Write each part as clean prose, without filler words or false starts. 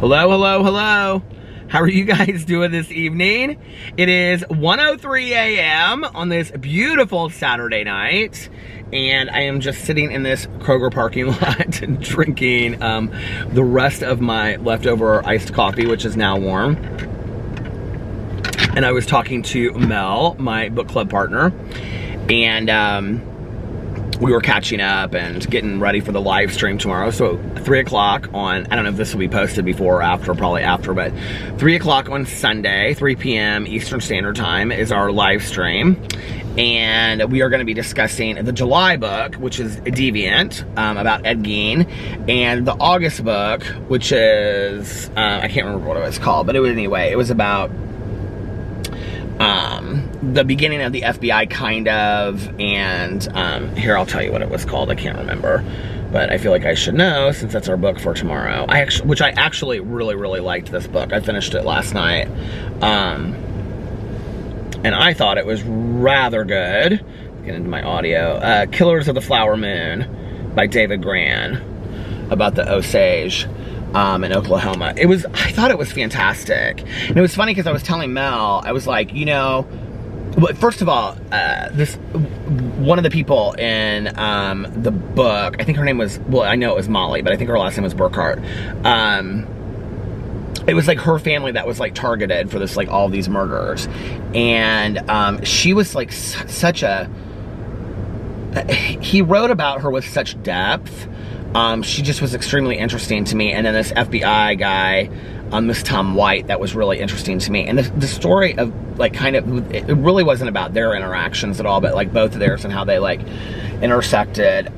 Hello, hello, hello. How are you guys doing this evening? It is 1:03 a.m. on this beautiful Saturday night, and I am just sitting in this Kroger parking lot and drinking the rest of my leftover iced coffee, which is now warm. And I was talking to Mel, my book club partner, and we were catching up and getting ready for the live stream tomorrow. So 3 o'clock on, I don't know if this will be posted before or after, probably after, but 3 o'clock on Sunday, 3 p.m. Eastern Standard Time is our live stream. And we are going to be discussing the July book, which is Deviant, about Ed Gein, and the August book, which is, I can't remember what it was called, but it was about the beginning of the FBI, kind of, and here, I'll tell you what it was called. I can't remember, but I feel like I should know since that's our book for tomorrow. Which I actually really, really liked this book. I finished it last night, and I thought it was rather good. Get into my audio. Killers of the Flower Moon by David Gran, about the Osage in Oklahoma. I thought it was fantastic. And it was funny because I was telling Mel, I was like, you know, well, first of all, one of the people in the book, I think her name was, well, I know it was Molly, but I think her last name was Burkhart. It was like her family that was like targeted for this, like all these murders. And she was like he wrote about her with such depth. She just was extremely interesting to me. And then this FBI guy, this Tom White, that was really interesting to me. And the story of, like, kind of, it really wasn't about their interactions at all, but like both of theirs and how they like intersected.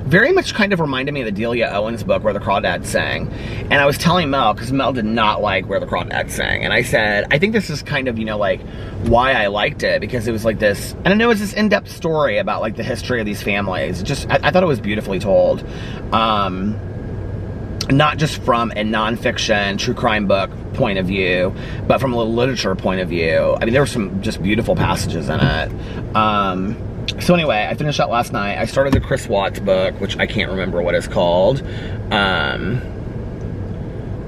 Very much kind of reminded me of the Delia Owens book, Where the Crawdads Sang. And I was telling Mel, because Mel did not like Where the Crawdads Sang, and I said, I think this is kind of, you know, like why I liked it, because it was like this, and I know it was this in-depth story about like the history of these families. I thought it was beautifully told. Not just from a nonfiction true crime book point of view, but from a literature point of view. I mean, there were some just beautiful passages in it. So anyway, I finished that last night. I started the Chris Watts book, which I can't remember what it's called.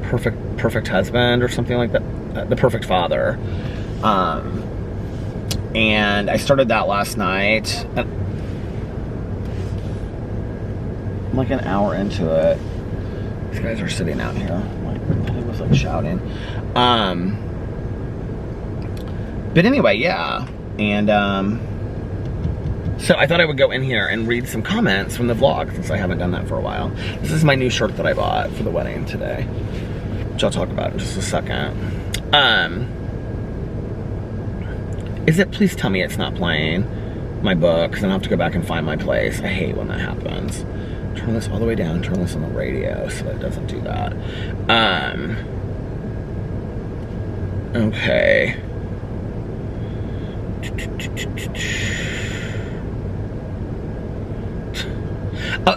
Perfect Husband or something like that. The Perfect Father. And I started that last night. I'm like an hour into it. These guys are sitting out here. It was like shouting. But anyway, yeah. And so I thought I would go in here and read some comments from the vlog, since I haven't done that for a while. This is my new shirt that I bought for the wedding today, which I'll talk about in just a second. Please tell me it's not playing my book, because then I'll have to go back and find my place. I hate when that happens. Turn this all the way down, turn this on the radio so that it doesn't do that. Okay.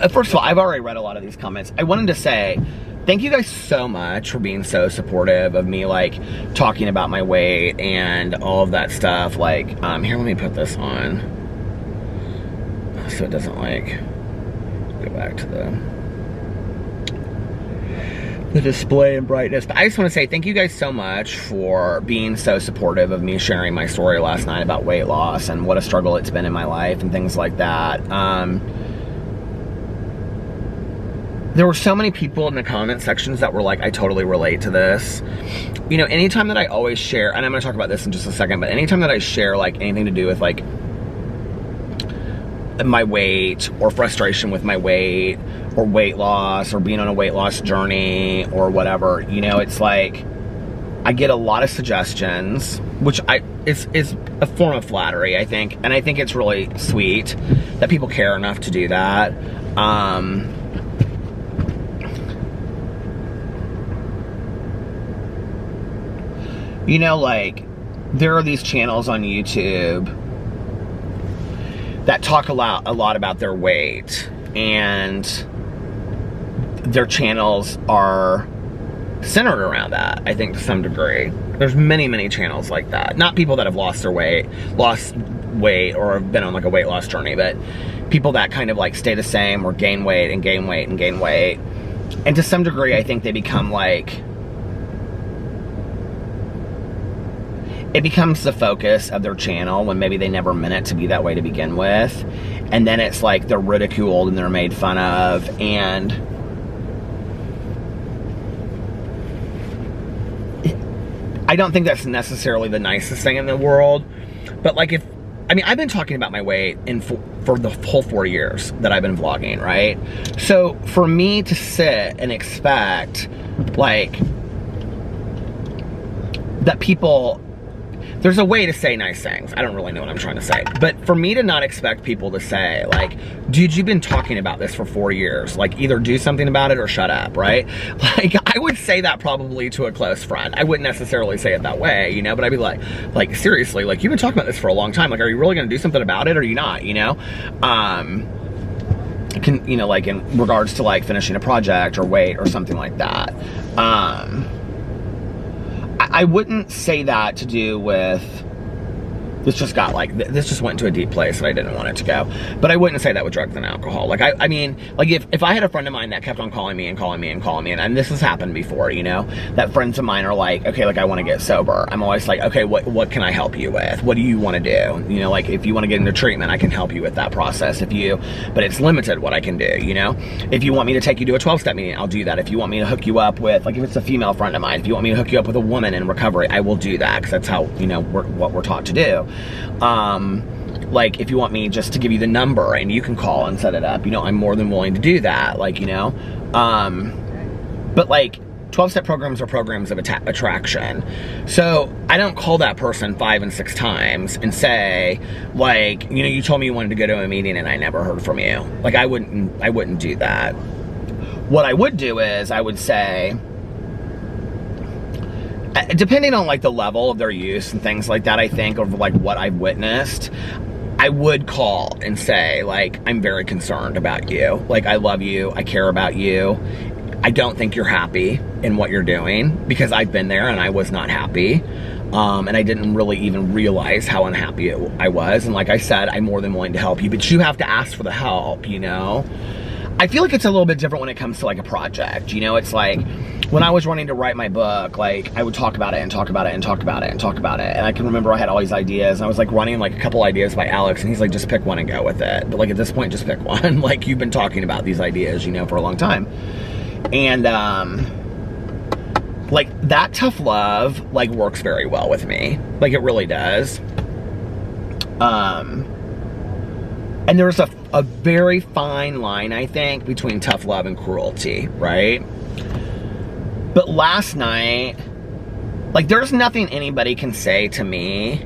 First of all, I've already read a lot of these comments. I wanted to say thank you guys so much for being so supportive of me, like, talking about my weight and all of that stuff. Like, here, let me put this on so it doesn't, like, go back to the display and brightness. But I just want to say thank you guys so much for being so supportive of me sharing my story last night about weight loss and what a struggle it's been in my life and things like that. There were so many people in the comment sections that were like, I totally relate to this. You know, anytime that I always share, and I'm going to talk about this in just a second, but anytime that I share like anything to do with like my weight or frustration with my weight or weight loss or being on a weight loss journey or whatever, you know, it's like I get a lot of suggestions, which is a form of flattery, I think, and I think it's really sweet that people care enough to do that. You know, like, there are these channels on YouTube that talk a lot about their weight, and their channels are centered around that, I think, to some degree. There's many, many channels like that. Not people that have lost weight or have been on like a weight loss journey, but people that kind of like stay the same or gain weight and gain weight and gain weight. And to some degree, I think they become like, it becomes the focus of their channel when maybe they never meant it to be that way to begin with. And then it's like they're ridiculed and they're made fun of. And I don't think that's necessarily the nicest thing in the world. But like I've been talking about my weight for the whole 4 years that I've been vlogging, right? So for me to sit and expect like that people, there's a way to say nice things. I don't really know what I'm trying to say. But for me to not expect people to say, like, dude, you've been talking about this for 4 years. Like, either do something about it or shut up, right? Like, I would say that probably to a close friend. I wouldn't necessarily say it that way, you know? But I'd be like, seriously, like, you've been talking about this for a long time. Like, are you really going to do something about it or are you not, you know? You know, like, in regards to, like, finishing a project or weight or something like that. I wouldn't say that to do with, this just went into a deep place that I didn't want it to go. But I wouldn't say that with drugs and alcohol. Like, I mean, like if I had a friend of mine that kept on calling me, and this has happened before, you know, that friends of mine are like, okay, like I want to get sober. I'm always like, okay, what can I help you with? What do you want to do? You know, like if you want to get into treatment, I can help you with that process. But it's limited what I can do, you know? If you want me to take you to a 12-step meeting, I'll do that. If you want me to hook you up with, like if it's a female friend of mine, if you want me to hook you up with a woman in recovery, I will do that because that's how, you know, what we're taught to do. Like if you want me just to give you the number and you can call and set it up, you know, I'm more than willing to do that, like, you know, but like 12-step programs are programs of attraction. So I don't call that person 5 and 6 times and say, like, you know, you told me you wanted to go to a meeting and I never heard from you. Like I wouldn't do that. What I would do is I would say, depending on like the level of their use and things like that, I think, of like what I've witnessed, I would call and say, like, I'm very concerned about you. Like, I love you. I care about you. I don't think you're happy in what you're doing because I've been there and I was not happy. And I didn't really even realize how unhappy I was. And like I said, I'm more than willing to help you, but you have to ask for the help, you know? I feel like it's a little bit different when it comes to like a project, you know? It's like, when I was wanting to write my book, like I would talk about it and talk about it and talk about it and talk about it. And I can remember I had all these ideas and I was like running like a couple ideas by Alex and he's like, just pick one and go with it. But like at this point, just pick one. Like you've been talking about these ideas, you know, for a long time. And like that tough love like works very well with me. Like it really does. And there's a very fine line, I think, between tough love and cruelty, right? But last night, like there's nothing anybody can say to me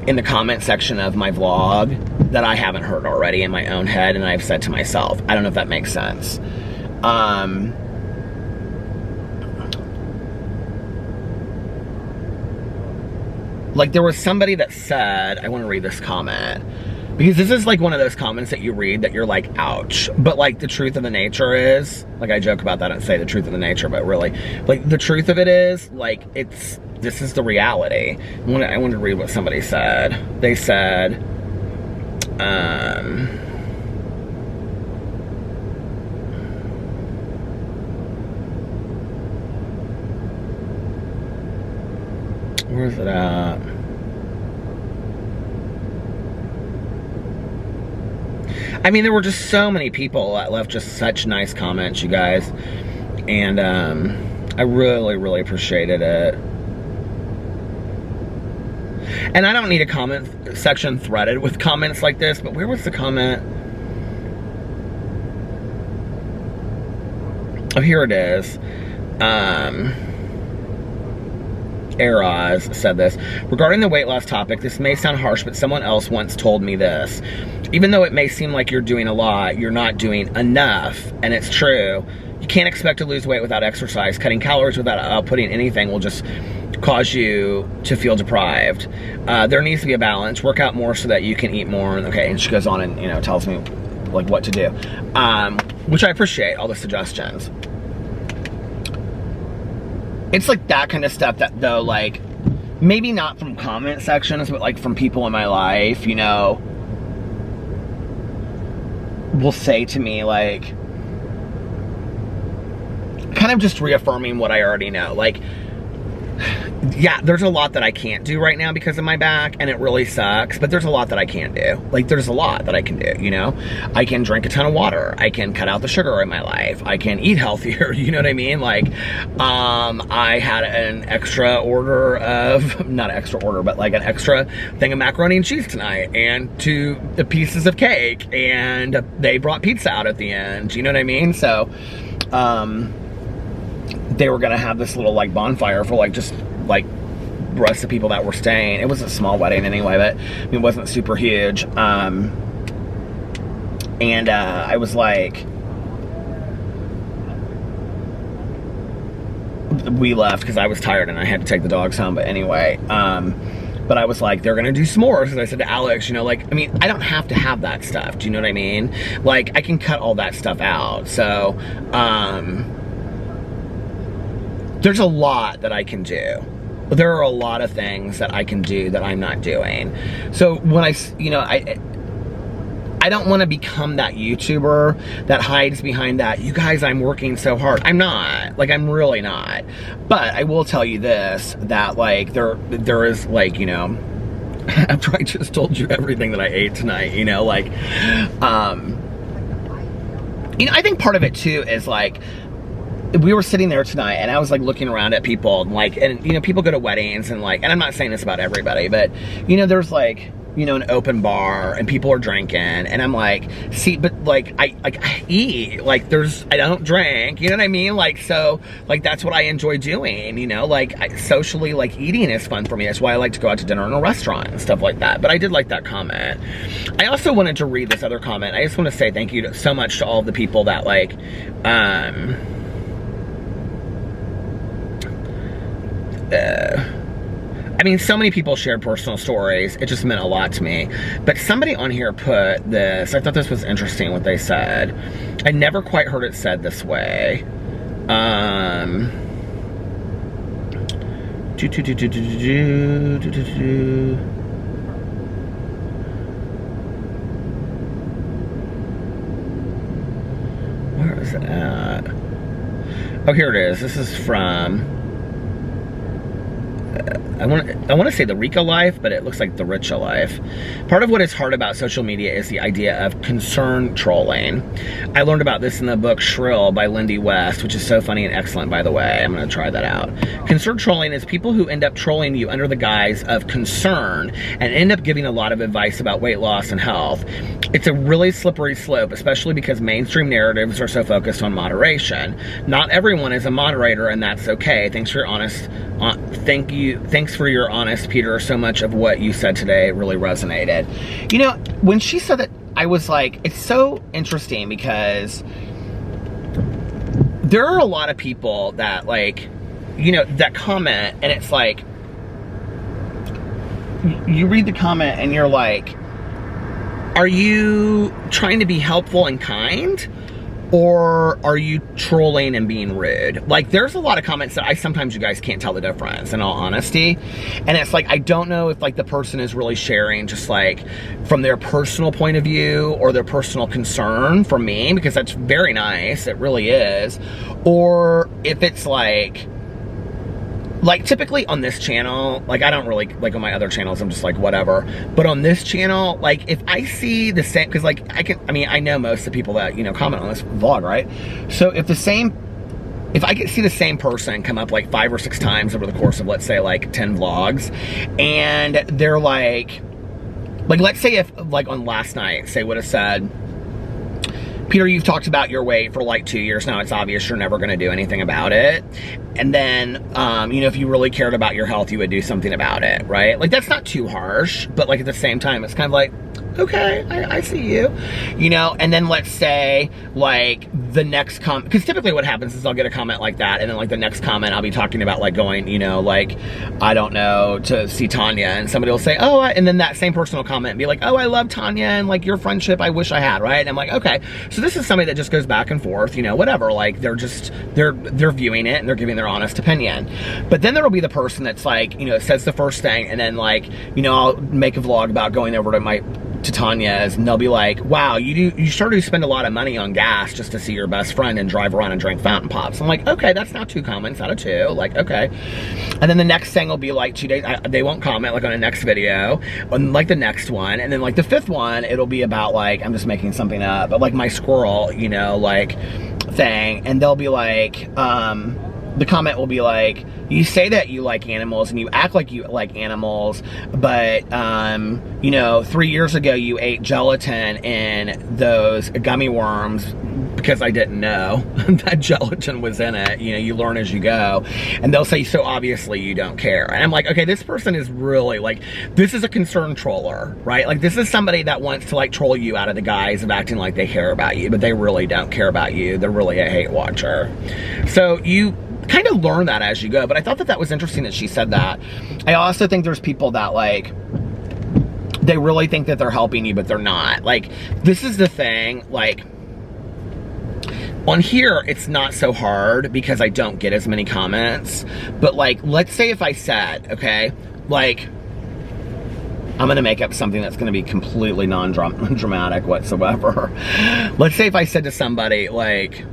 in the comment section of my vlog that I haven't heard already in my own head and I've said to myself. I don't know if that makes sense. Like there was somebody that said, I want to read this comment. Because this is like one of those comments that you read that you're like, ouch. But like the truth of the nature is, like I joke about that and say the truth of the nature, but really, like the truth of it is, like this is the reality. I want to read what somebody said. They said, where is it at? I mean, there were just so many people that left just such nice comments, you guys. And I really, really appreciated it. And I don't need a comment section threaded with comments like this, but where was the comment? Oh, here it is. Eraz said this. Regarding the weight loss topic, this may sound harsh, but someone else once told me this. Even though it may seem like you're doing a lot, you're not doing enough. And it's true. You can't expect to lose weight without exercise. Cutting calories without outputting anything will just cause you to feel deprived. There needs to be a balance. Work out more so that you can eat more. Okay, and she goes on and, you know, tells me like what to do. Which I appreciate, all the suggestions. It's like that kind of stuff that, though, like, maybe not from comment sections, but like from people in my life, you know, will say to me, like, kind of just reaffirming what I already know. Like, yeah, there's a lot that I can't do right now because of my back, and it really sucks, but there's a lot that I can do. Like, there's a lot that I can do, you know? I can drink a ton of water. I can cut out the sugar in my life. I can eat healthier, you know what I mean? Like, I had an extra order of, not an extra order, but like an extra thing of macaroni and cheese tonight, and 2 pieces of cake, and they brought pizza out at the end, you know what I mean? So, they were gonna have this little like bonfire for like just like the rest of the people that were staying. It was a small wedding anyway, but it wasn't super huge. And I was like, we left because I was tired and I had to take the dogs home. But anyway, but I was like, they're gonna do s'mores. And I said to Alex, you know, like, I mean, I don't have to have that stuff. Do you know what I mean? Like, I can cut all that stuff out. So, there's a lot that I can do. There are a lot of things that I can do that I'm not doing. So when I, you know, I don't want to become that YouTuber that hides behind that, you guys, I'm working so hard. I'm not. Like, I'm really not. But I will tell you this, that like there is like, you know, after I just told you everything that I ate tonight, you know, like, you know, I think part of it too is like, we were sitting there tonight and I was like looking around at people and like, and you know, people go to weddings and like, and I'm not saying this about everybody, but you know, there's like, you know, an open bar and people are drinking and I'm like, see, but like, I eat, like I don't drink, you know what I mean? Like, so like, that's what I enjoy doing, you know, like socially, like eating is fun for me. That's why I like to go out to dinner in a restaurant and stuff like that. But I did like that comment. I also wanted to read this other comment. I just want to say thank you so much to all the people that like, I mean, so many people shared personal stories. It just meant a lot to me. But somebody on here put this. I thought this was interesting what they said. I never quite heard it said this way. Where is it at? Oh, here it is. This is from... I want to say the Rica life, but it looks like the Richa life. Part of what is hard about social media is the idea of concern trolling. I learned about this in the book Shrill by Lindy West, which is so funny and excellent, by the way. I'm going to try that out. Concern trolling is people who end up trolling you under the guise of concern and end up giving a lot of advice about weight loss and health. It's a really slippery slope, especially because mainstream narratives are so focused on moderation. Not everyone is a moderator, and that's okay. Thanks for your honest... Thanks for your honest, Peter. So much of what you said today really resonated. You know, when she said that, I was like, it's so interesting because there are a lot of people that like, you know, that comment and it's like, you read the comment and you're like, are you trying to be helpful and kind? Or are you trolling and being rude? Like, there's a lot of comments that sometimes you guys can't tell the difference, in all honesty. And it's like, I don't know if like the person is really sharing just like from their personal point of view or their personal concern for me, because that's very nice, it really is. Or if it's like typically on this channel, like I don't really, like on my other channels, I'm just like, whatever. But on this channel, like if I see the same, cause like I know most of the people that, you know, comment on this vlog, right? So if I could see the same person come up like 5 or 6 times over the course of, let's say like 10 vlogs, and they're like let's say if like on last night, say would have said, Peter, you've talked about your weight for like 2 years now. It's obvious you're never going to do anything about it. And then, you know, if you really cared about your health, you would do something about it, right? Like, that's not too harsh, but like at the same time, it's kind of like, okay, I see you, you know? And then let's say like the next comment, because typically what happens is I'll get a comment like that, and then like the next comment I'll be talking about like going, you know, like, I don't know, to see Tanya, and somebody will say, oh, and then that same person will comment and be like, oh, I love Tanya, and like your friendship, I wish I had, right? And I'm like, okay, so this is somebody that just goes back and forth, you know, whatever, like they're viewing it and they're giving their honest opinion. But then there will be the person that's like, you know, says the first thing, and then like, you know, I'll make a vlog about going over to my to Tanya's, and they'll be like, wow, you sure do spend a lot of money on gas just to see your best friend and drive around and drink fountain pops. I'm like, okay, that's not 2 comments out of 2. Like, okay. And then the next thing will be like 2 days, they won't comment like on the next video, on like the next one. And then like the 5th one, it'll be about like, I'm just making something up, but like my squirrel, you know, like thing. And they'll be like, the comment will be like, you say that you like animals and you act like you like animals, but, you know, 3 years ago you ate gelatin in those gummy worms because I didn't know that gelatin was in it. You know, you learn as you go. And they'll say, so obviously you don't care. And I'm like, okay, this person is really like, this is a concerned troller, right? Like, this is somebody that wants to like troll you out of the guise of acting like they care about you, but they really don't care about you. They're really a hate watcher. So you kind of learn that as you go, but I thought that that was interesting that she said that. I also think there's people that like, they really think that they're helping you, but they're not. Like, this is the thing, like, on here, it's not so hard because I don't get as many comments, but like, let's say if I said, okay, like, I'm gonna make up something that's gonna be completely non-dramatic whatsoever. Let's say if I said to somebody, like,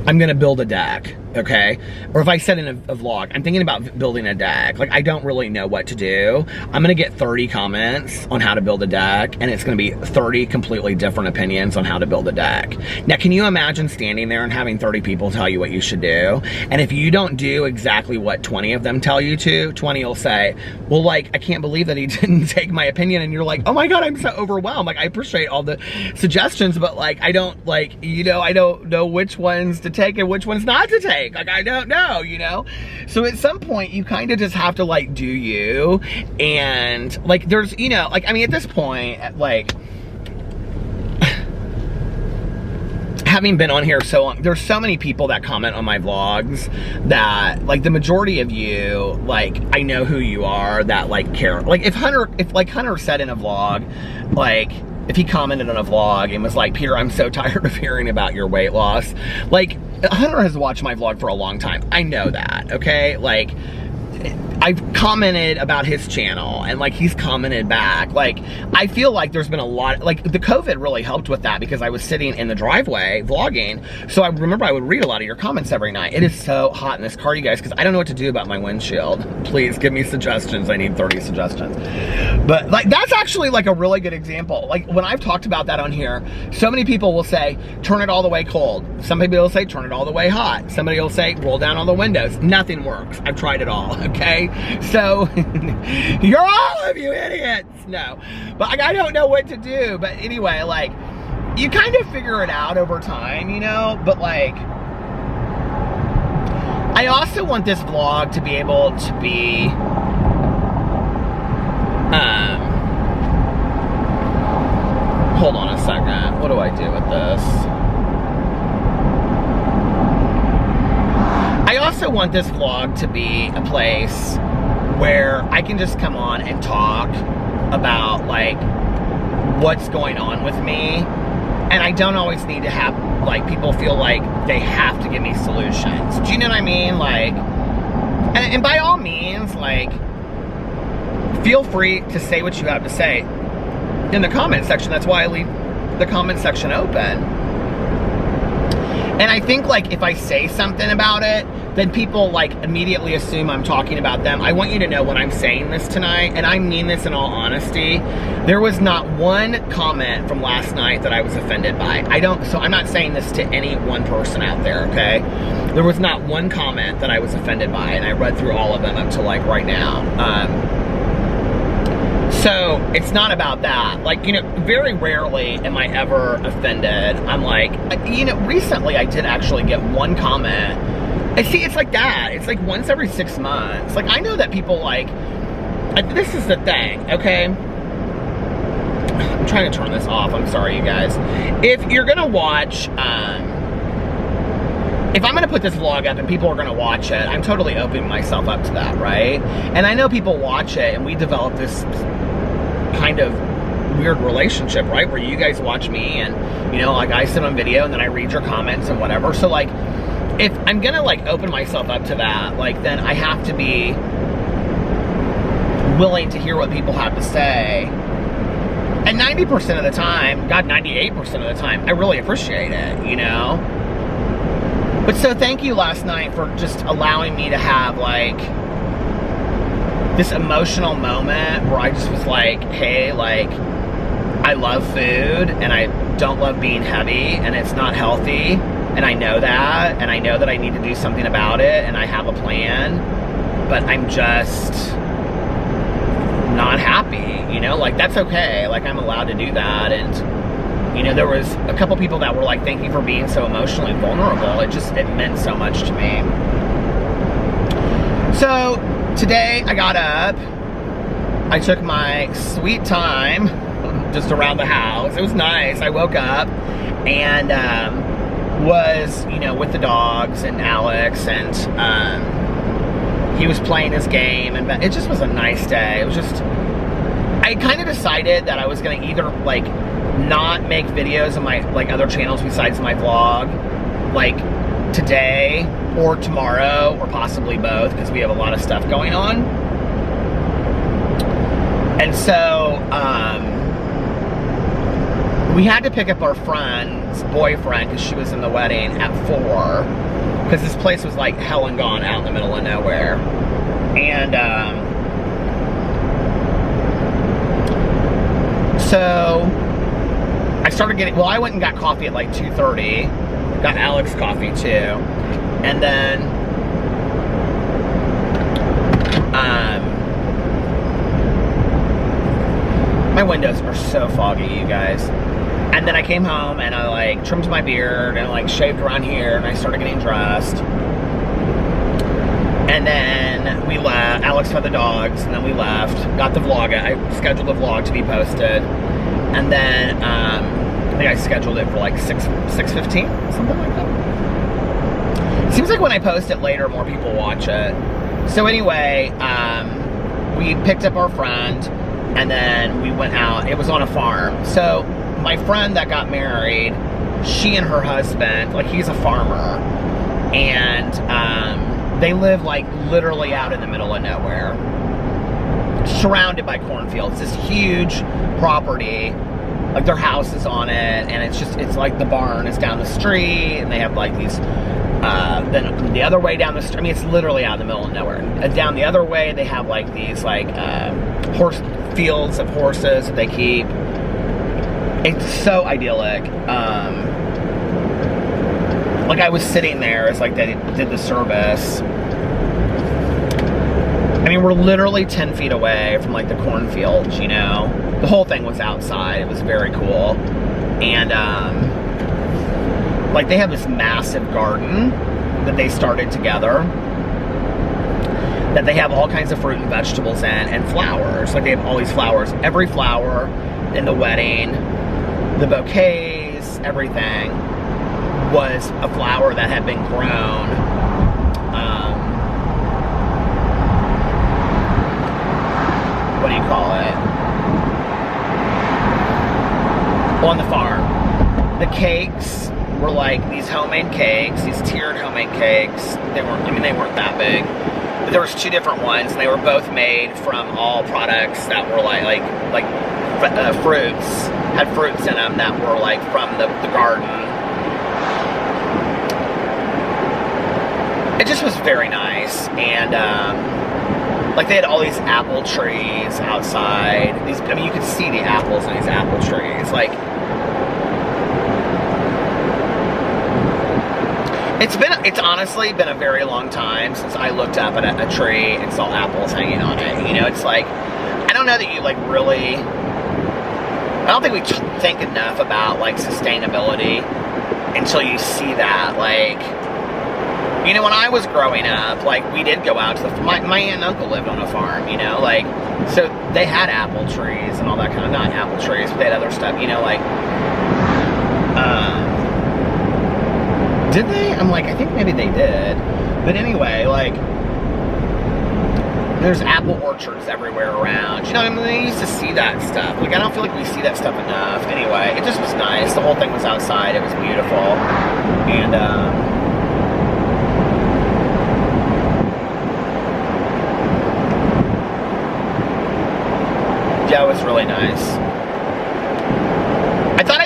I'm gonna build a deck, okay? Or if I said in a vlog, I'm thinking about building a deck. Like, I don't really know what to do. I'm gonna get 30 comments on how to build a deck, and it's gonna be 30 completely different opinions on how to build a deck. Now, can you imagine standing there and having 30 people tell you what you should do? And if you don't do exactly what 20 of them tell you to, 20 will say, well, like, I can't believe that he didn't take my opinion. And you're like, oh my God, I'm so overwhelmed. Like, I appreciate all the suggestions, but like, I don't, like, you know, I don't know which ones to take and which ones not to take. Like, I don't know, you know? So at some point, you kind of just have to, like, do you. And, like, there's, you know, like, I mean, at this point, like, having been on here so long, there's so many people that comment on my vlogs that, like, the majority of you, like, I know who you are that, like, care. Like, if Hunter said in a vlog, like, if he commented on a vlog and was like, Peter, I'm so tired of hearing about your weight loss. Like, Hunter has watched my vlog for a long time. I know that, okay? Like, I've commented about his channel and like he's commented back. Like, I feel like there's been a lot, like the COVID really helped with that because I was sitting in the driveway vlogging. So I remember I would read a lot of your comments every night. It is so hot in this car, you guys, because I don't know what to do about my windshield. Please give me suggestions. I need 30 suggestions. But like, that's actually like a really good example. Like, when I've talked about that on here, so many people will say, turn it all the way cold. Some people will say, turn it all the way hot. Somebody will say, roll down all the windows. Nothing works. I've tried it all, okay? So, you're all of you idiots. No, but like, I don't know what to do. But anyway, like, you kind of figure it out over time, you know? But like, I also want this vlog to be able to be, hold on a second. What do I do with this? I also want this vlog to be a place where I can just come on and talk about like what's going on with me, and I don't always need to have like people feel like they have to give me solutions. Do you know what I mean? Like, and by all means, like, feel free to say what you have to say in the comment section. That's why I leave the comment section open. And I think, like, if I say something about it, then people, like, immediately assume I'm talking about them. I want you to know when I'm saying this tonight, and I mean this in all honesty, there was not one comment from last night that I was offended by. So I'm not saying this to any one person out there, okay? There was not one comment that I was offended by, and I read through all of them up to, like, right now. So it's not about that. Like, you know, very rarely am I ever offended. I'm like, you know, recently I did actually get one comment. And see, it's like that. It's like once every 6 months. Like, I know that people like, this is the thing, okay? I'm trying to turn this off. I'm sorry, you guys. If you're gonna watch, if I'm gonna put this vlog up and people are gonna watch it, I'm totally opening myself up to that, right? And I know people watch it and we develop this kind of weird relationship, right? Where you guys watch me and, you know, like I sit on video and then I read your comments and whatever. So like, if I'm gonna like open myself up to that, like then I have to be willing to hear what people have to say And 90% of the time, God, 98% of the time, I really appreciate it, you know? But so thank you last night for just allowing me to have, like, this emotional moment where I just was like, hey, like, I love food, and I don't love being heavy, and it's not healthy, and I know that, and I know that I need to do something about it, and I have a plan, but I'm just not happy, you know? Like, that's okay. Like, I'm allowed to do that, and, you know, there was a couple people that were like, thank you for being so emotionally vulnerable. It meant so much to me. So, today I got up, I took my sweet time just around the house. It was nice. I woke up and was, you know, with the dogs and Alex, and he was playing his game, and it just was a nice day. It was just, I kind of decided that I was going to either, like, not make videos on my, like, other channels besides my vlog, like, today or tomorrow, or possibly both, because we have a lot of stuff going on. And so, we had to pick up our friend's boyfriend, because she was in the wedding, at 4, because this place was like hell and gone out in the middle of nowhere. And so I started getting, well, I went and got coffee at like 2:30, got Alex coffee too, and then my windows are so foggy, you guys. And then I came home and I, like, trimmed my beard and, like, shaved around here, and I started getting dressed. And then we left. Alex fed the dogs, and then we left. Got the vlog. I scheduled the vlog to be posted. And then I think I scheduled it for like 6:15, something like that. Seems like when I post it later, more people watch it. So anyway, we picked up our friend, and then we went out. It was on a farm. So my friend that got married, she and her husband, like, he's a farmer, and they live, like, literally out in the middle of nowhere, surrounded by cornfields. This huge property, like, their house is on it, and it's like the barn is down the street, and they have, like, these, then the other way down the street, I mean, it's literally out in the middle of nowhere. And down the other way, they have, like, these, like, horse fields of horses that they keep. It's so idyllic. Like, I was sitting there as, like, they did the service. I mean, we're literally 10 feet away from, like, the cornfields, you know? The whole thing was outside. It was very cool. And, like, they have this massive garden that they started together, that they have all kinds of fruit and vegetables in, and flowers. Like, they have all these flowers. Every flower in the wedding, the bouquets, everything was a flower that had been grown what do you call it? On the farm. The cakes were like these homemade cakes, these tiered homemade cakes. They weren't that big. But there was 2 different ones, and they were both made from all products that were like fruits, had fruits in them that were, like, from the garden. It just was very nice. And like, they had all these apple trees outside. I mean, you could see the apples in these apple trees. Like, it's honestly been a very long time since I looked up at a tree and saw apples hanging on it. You know, it's like, I don't know that you, like, really, I don't think we think enough about, like, sustainability until you see that. Like, you know, when I was growing up, like, we did go out to my aunt and uncle lived on a farm, you know, like, so they had apple trees and all that kind of, not apple trees, but they had other stuff, you know, like, did they? I'm like, I think maybe they did. But anyway, like, there's apple orchards everywhere around. You know, I mean, they used to see that stuff. Like, I don't feel like we see that stuff enough. Anyway, it just was nice. The whole thing was outside. It was beautiful. And, yeah, it was really nice.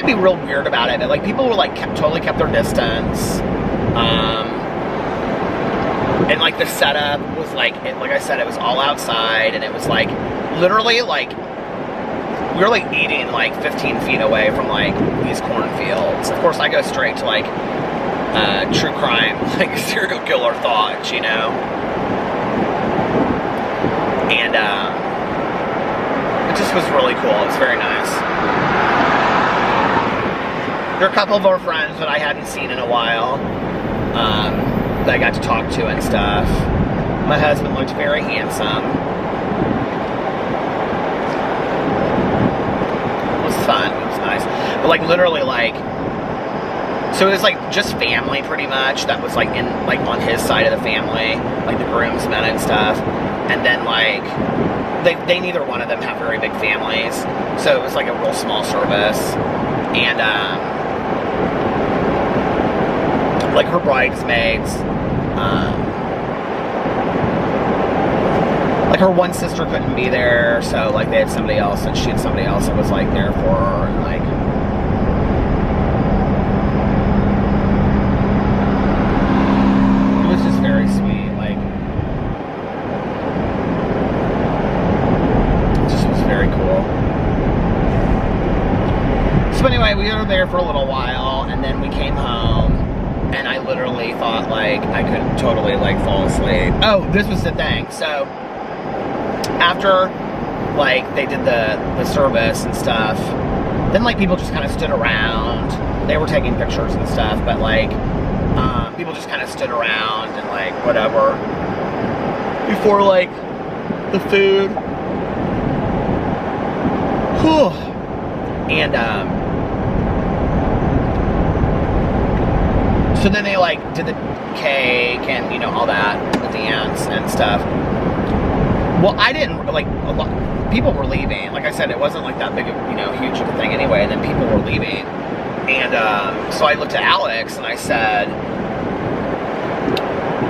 be real weird about it. Like, people were like, totally kept their distance. And like the setup was like, like I said, it was all outside, and it was like, literally like, we were like eating like 15 feet away from like these cornfields. Of course, I go straight to like true crime, like serial killer thoughts, you know? And it just was really cool. It was very nice. There are a couple of our friends that I hadn't seen in a while, that I got to talk to and stuff. My husband looked very handsome. It was fun. It was nice. But like literally like, so it was like just family pretty much that was like in like on his side of the family, like the groomsmen and stuff. And then like they neither one of them have very big families, so it was like a real small service. And like her bridesmaids, like her one sister couldn't be there, so like they had somebody else, and she had somebody else that was like there for her, and like it was just very sweet. Like it just was very cool. So anyway, we were there for a little while, and then we came home, and I literally thought like I could totally like fall asleep. Oh, this was the thing. So after like they did the service and stuff, then like people just kind of stood around. They were taking pictures and stuff, but like people just kind of stood around and like whatever before like the food. Whew. And so then they like did the cake and, you know, all that, the dance and stuff. Well, I didn't, like, a lot, people were leaving. Like I said, it wasn't like that big of, you know, huge of a thing anyway, and then people were leaving. And so I looked at Alex and I said,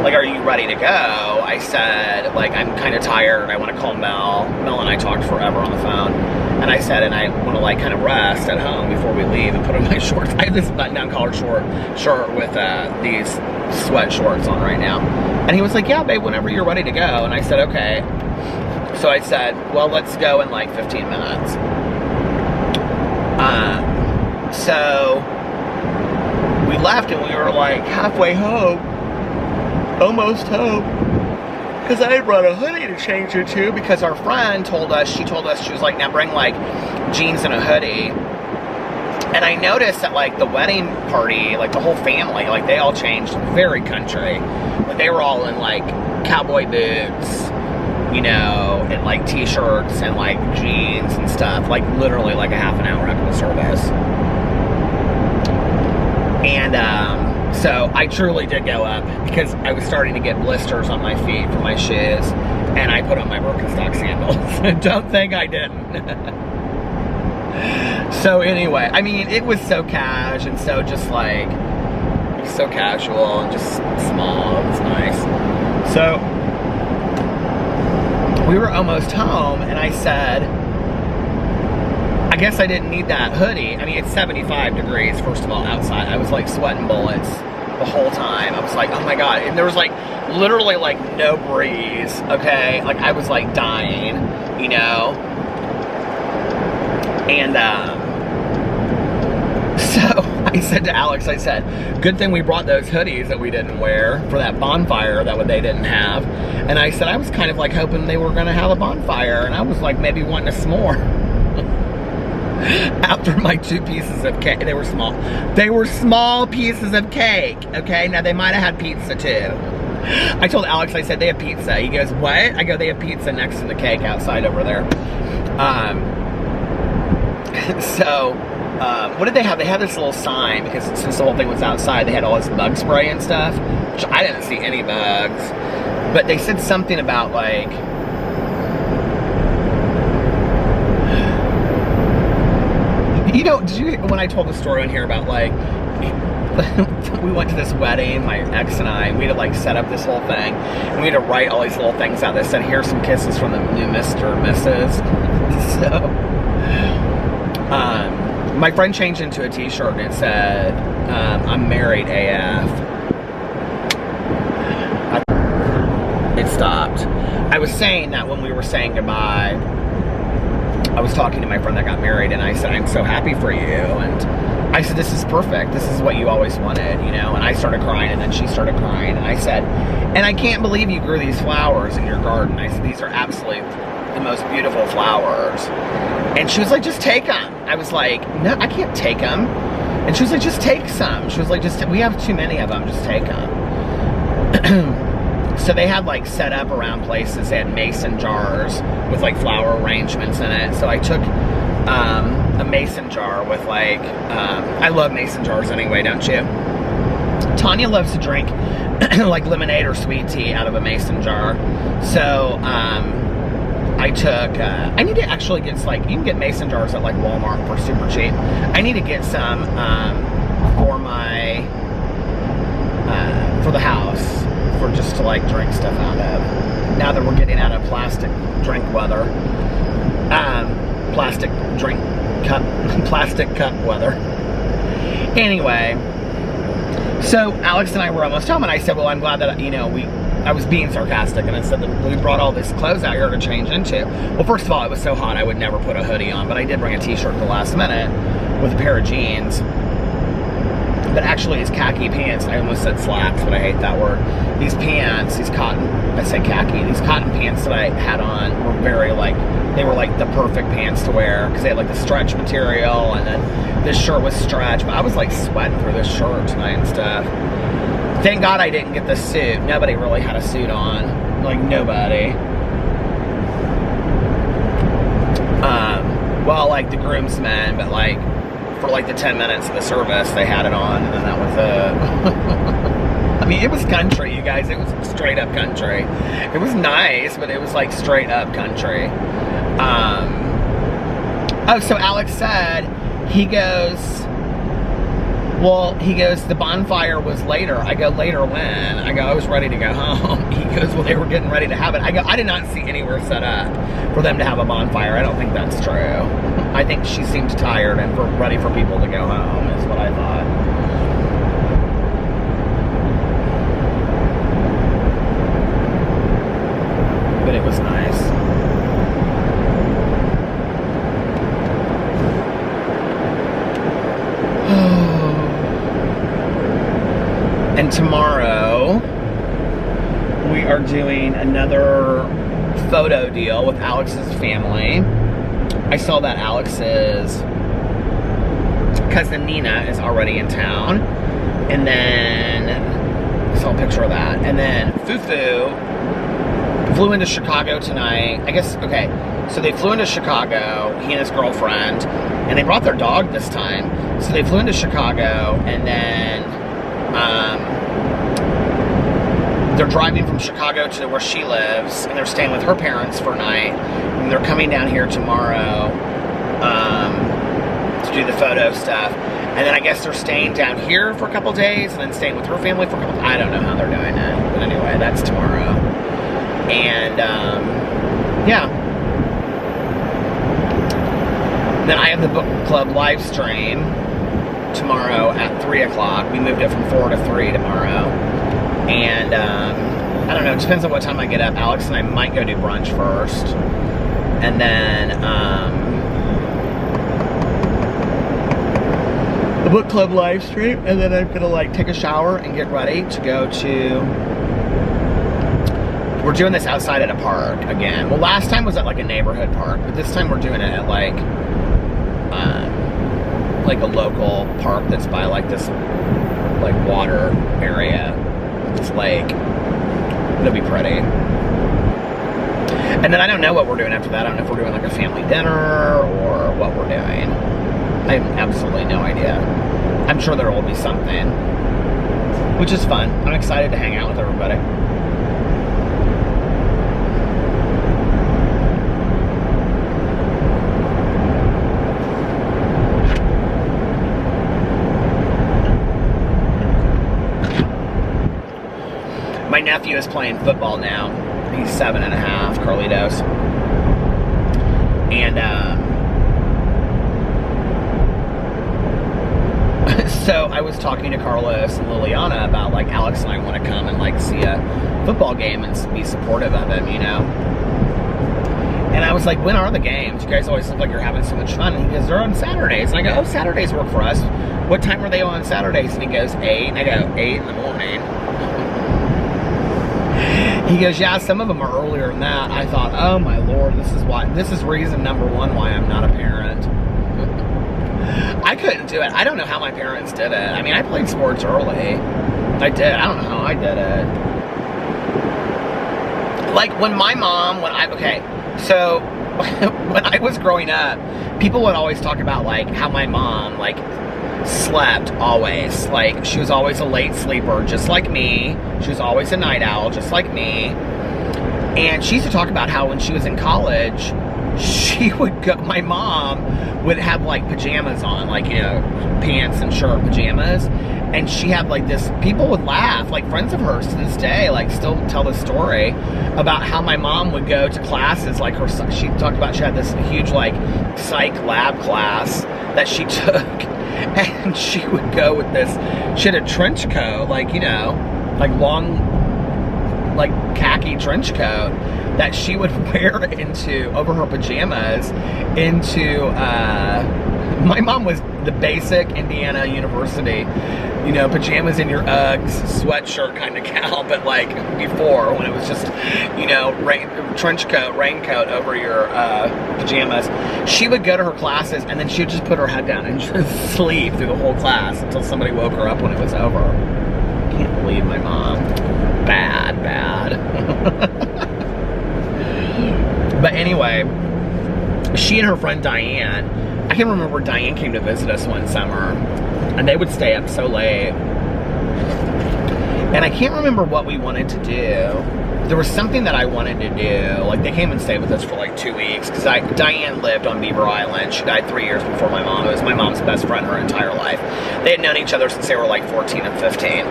like, are you ready to go? I said, like, I'm kind of tired. I want to call Mel. Mel and I talked forever on the phone. And I said, and I want to like kind of rest at home before we leave and put on my shorts. I have this button-down collared shirt with these sweat shorts on right now. And he was like, yeah, babe, whenever you're ready to go. And I said, okay. So I said, well, let's go in like 15 minutes. So we left and we were like halfway home, almost home. Because I had brought a hoodie to change into, because our friend told us, she was like, now bring like jeans and a hoodie. And I noticed that like the wedding party, like the whole family, like they all changed very country. But they were all in like cowboy boots, you know, and like t-shirts and like jeans and stuff, like literally like a half an hour after the service. And so I truly did go up because I was starting to get blisters on my feet from my shoes, and I put on my Birkenstock sandals. Don't think I didn't. So anyway, I mean, it was so cash and so just like, it was so casual and just small. It was nice. So we were almost home, and I said, I guess I didn't need that hoodie. I mean, it's 75 degrees, first of all, outside. I was like sweating bullets the whole time. I was like, oh my God. And there was like literally like no breeze, okay? Like I was like dying, you know? And so I said to Alex, I said, good thing we brought those hoodies that we didn't wear for that bonfire that they didn't have. And I said, I was kind of like hoping they were gonna have a bonfire, and I was like maybe wanting a s'more. After my 2 pieces of cake. They were small. They were small pieces of cake, okay? Now, they might have had pizza, too. I told Alex, I said, they have pizza. He goes, what? I go, they have pizza next to the cake outside over there. What did they have? They had this little sign, because since the whole thing was outside, they had all this bug spray and stuff, which I didn't see any bugs. But they said something about, like, you know, did you, when I told the story on here about, like, we went to this wedding, my ex and I, we had to, like, set up this whole thing, and we had to write all these little things out that said, here's some kisses from the new Mr. or Mrs. So, My friend changed into a t-shirt and it said, I'm married AF. It stopped. I was saying that when we were saying goodbye, I was talking to my friend that got married, and I said, I'm so happy for you. And I said, this is perfect. This is what you always wanted, you know? And I started crying, and then she started crying. And I said, and I can't believe you grew these flowers in your garden. I said, these are absolutely the most beautiful flowers. And she was like, just take them. I was like, no, I can't take them. And she was like, just take some. She was like, we have too many of them, just take them. So they had like set up around places. They had mason jars with like flower arrangements in it. So I took a mason jar with like, I love mason jars anyway, don't you? Tanya loves to drink like lemonade or sweet tea out of a mason jar. So I took, I need to actually get, like, you can get mason jars at like Walmart for super cheap. I need to get some for my, for the house. For just to like drink stuff out of. Now that we're getting out of plastic drink weather. Plastic cup weather. Anyway, so Alex and I were almost home, and I said, well, I'm glad that, you know, I was being sarcastic, and I said that we brought all this clothes out here to change into. Well, first of all, it was so hot I would never put a hoodie on, but I did bring a t-shirt at the last minute with a pair of jeans. But actually it's khaki pants. I almost said slacks, but I hate that word. These pants, these cotton, I say khaki, these cotton pants that I had on were very like, they were like the perfect pants to wear because they had like the stretch material, and then this shirt was stretch, but I was like sweating through this shirt tonight and stuff. Thank God I didn't get the suit. Nobody really had a suit on. Like nobody. Well, like the groomsmen, but like for like the 10 minutes of the service, they had it on, and then that was it. I mean, it was country, you guys. It was straight up country. It was nice, but it was like straight up country. Oh, so Alex said, he goes, the bonfire was later. I go, later when? I go, I was ready to go home. He goes, well, they were getting ready to have it. I go, I did not see anywhere set up for them to have a bonfire. I don't think that's true. I think she seemed tired and ready for people to go home, is what I thought. But it was nice. And tomorrow, we are doing another photo deal with Alex's family. I saw that Alex's cousin Nina is already in town. And then, I saw a picture of that. And then Fufu flew into Chicago tonight. I guess, okay, so they flew into Chicago, he and his girlfriend, and they brought their dog this time. So they flew into Chicago, and then they're driving from Chicago to where she lives, and they're staying with her parents for a night, and they're coming down here tomorrow to do the photo stuff, and then I guess they're staying down here for a couple days, and then staying with her family for a couple, I don't know how they're doing it, but anyway, that's tomorrow. And yeah, then I have the book club live stream tomorrow at 3 o'clock. We moved it from 4 to 3 tomorrow. And I don't know, it depends on what time I get up. Alex and I might go do brunch first. And then the book club live stream. And then I'm gonna like take a shower and get ready to go to, we're doing this outside at a park again. Well, last time was at like a neighborhood park, but this time we're doing it at like a local park that's by like this like water area, this lake. It'll be pretty. And then I don't know what we're doing after that. I don't know if we're doing like a family dinner or what we're doing. I have absolutely no idea. I'm sure there will be something, which is fun. I'm excited to hang out with everybody. My nephew is playing football now. He's 7.5, Carlitos. And So I was talking to Carlos and Liliana about, like, Alex and I want to come and, like, see a football game and be supportive of him, you know? And I was like, when are the games? You guys always look like you're having so much fun. And he goes, they're on Saturdays. And I go, oh, Saturdays work for us. What time are they on Saturdays? And he goes, 8. And I go, 8 in the morning. He goes, yeah, some of them are earlier than that. I thought, oh my Lord, this is reason number one why I'm not a parent. I couldn't do it. I don't know how my parents did it. I mean, I played sports early. I did. I don't know how I did it. Like, when my mom, so when I was growing up, people would always talk about, like, how my mom, like, slept always. Like, she was always a late sleeper, just like me. She was always a night owl, just like me. And she used to talk about how when she was in college, she would go, my mom would have, like, pajamas on, like, you know, pants and shirt pajamas. And she had, like, this, people would laugh, like, friends of hers to this day, like, still tell the story about how my mom would go to classes, like, she talked about she had this huge, like, psych lab class that she took. And she would go with this, she had a trench coat, like, you know, like, long, like, khaki trench coat that she would wear over her pajamas my mom was the basic Indiana University, you know, pajamas in your Uggs, sweatshirt kind of gal, but, like, before, when it was just, you know, trench coat, raincoat over your pajamas. She would go to her classes, and then she would just put her head down and just sleep through the whole class until somebody woke her up when it was over. I can't believe my mom. Bad. But anyway, she and her friend Diane, I can remember Diane came to visit us one summer, and they would stay up so late. And I can't remember what we wanted to do. There was something that I wanted to do. Like, they came and stayed with us for, like, 2 weeks, because Diane lived on Beaver Island. She died 3 years before my mom. It was my mom's best friend her entire life. They had known each other since they were, like, 14 and 15.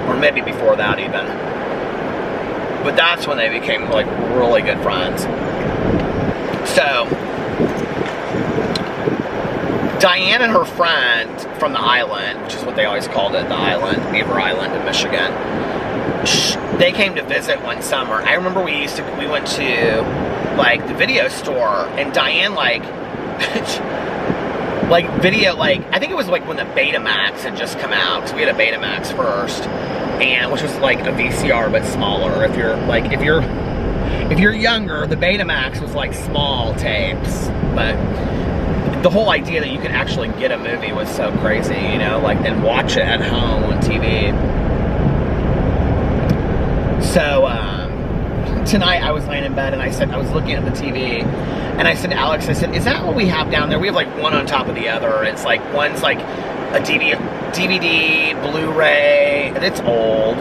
Or maybe before that, even. But that's when they became, like, really good friends. So, Diane and her friend from the island, which is what they always called it, the island, Beaver Island in Michigan, they came to visit one summer. I remember we went to, like, the video store, and Diane, like, like, video, like, I think it was, like, when the Betamax had just come out, because we had a Betamax first, and, which was, like, a VCR, but smaller. If you're younger, the Betamax was, like, small tapes, but the whole idea that you could actually get a movie was so crazy, you know, like, and watch it at home on TV. So, tonight I was laying in bed, and I was looking at the TV, and I said to Alex, I said, is that what we have down there? We have, like, one on top of the other. It's like, one's like a DVD, Blu-ray, and it's old,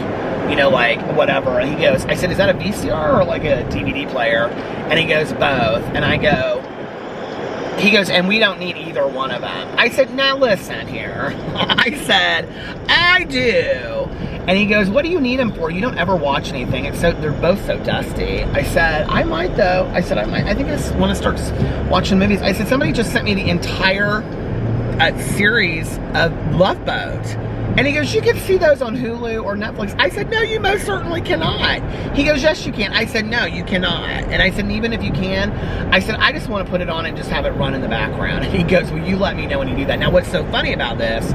you know, like, whatever. And he goes, I said, is that a VCR or, like, a DVD player? And he goes, both. And he goes, and we don't need either one of them. I said, now listen here. I said, I do. And he goes, what do you need them for? You don't ever watch anything. They're both so dusty. I said, I might though. I said, I might. I think I want to start watching movies. I said, somebody just sent me the entire series of Love Boat. And he goes, you can see those on Hulu or Netflix. I said, no, you most certainly cannot. He goes, yes, you can. I said, no, you cannot. And I said, even if you can, I said, I just want to put it on and just have it run in the background. And he goes, well, you let me know when you do that. Now, what's so funny about this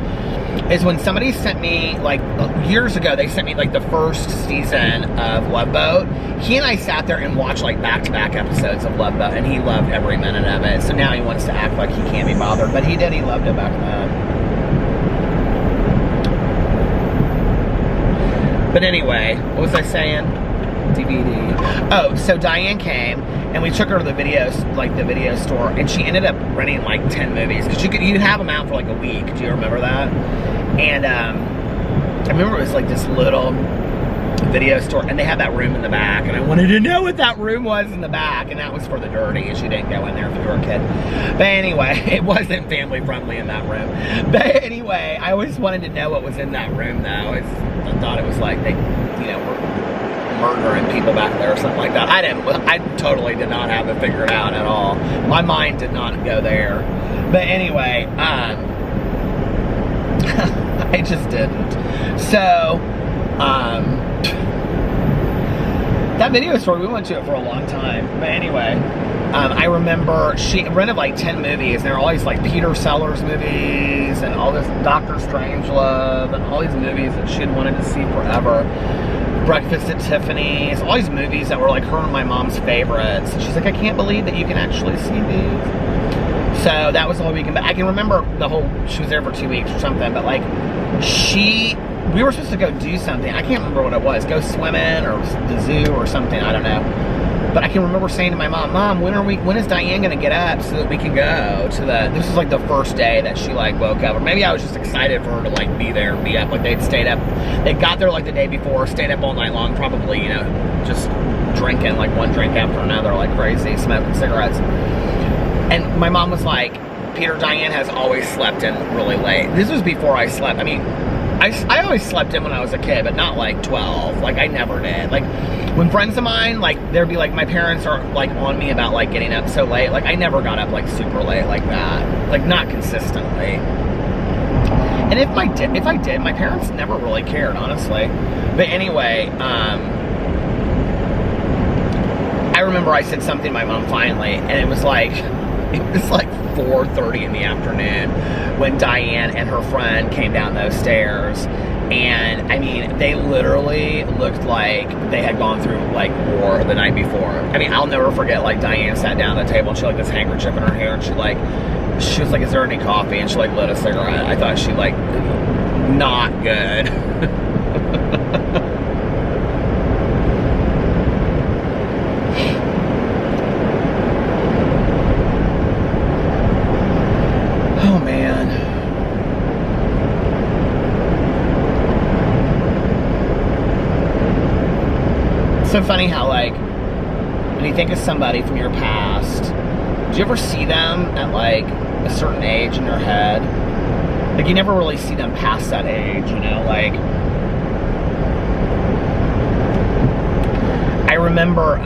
is when somebody sent me, like, years ago, they sent me, like, the first season of Love Boat. He and I sat there and watched, like, back-to-back episodes of Love Boat, and he loved every minute of it. So now he wants to act like he can't be bothered. But he did. He loved it back then. But anyway, what was I saying? DVD. Oh, so Diane came, and we took her to the video store, and she ended up renting, like, 10 movies, because you'd have them out for, like, a week. Do you remember that? And I remember it was, like, this little video store, and they had that room in the back, and I wanted to know what that room was in the back, and that was for the dirty, and she didn't go in there if you were a kid. But anyway, it wasn't family friendly in that room. But anyway, I always wanted to know what was in that room, though. I thought it was like they, you know, were murdering people back there or something like that. I totally did not have it figured out at all. My mind did not go there. But anyway, I just didn't. So, that video store, we went to it for a long time. But anyway, I remember she rented like 10 movies, and there were all these like Peter Sellers movies, and all this Dr. Strangelove, and all these movies that she had wanted to see forever. Breakfast at Tiffany's, all these movies that were like her and my mom's favorites. And she's like, I can't believe that you can actually see these. So that was the whole weekend. But I can remember she was there for 2 weeks or something, but like we were supposed to go do something. I can't remember what it was. Go swimming or the zoo or something. I don't know. But I can remember saying to my mom, when is Diane going to get up so that we can go to this was like the first day that she like woke up. Or maybe I was just excited for her to like be there, be up. Like they'd stayed up. They got there like the day before, stayed up all night long, probably, you know, just drinking like one drink after another like crazy, smoking cigarettes. And my mom was like, Peter, Diane has always slept in really late. This was before I slept. I mean, I always slept in when I was a kid, but not like 12. Like I never did. Like when friends of mine, like there'd be like my parents are like on me about like getting up so late. Like I never got up like super late like that. Like not consistently. And if I did, my parents never really cared, honestly. But anyway, I remember I said something to my mom finally, and it was like 4:30 in the afternoon when Diane and her friend came down those stairs. And I mean, they literally looked like they had gone through like war the night before. I mean, I'll never forget, like Diane sat down at the table and she had like this handkerchief in her hair, and she was like, is there any coffee? And she like lit a cigarette. I thought she like, not good. Oh man. It's so funny how like, when you think of somebody from your past, do you ever see them at like a certain age in your head? Like you never really see them past that age, you know? Like, I remember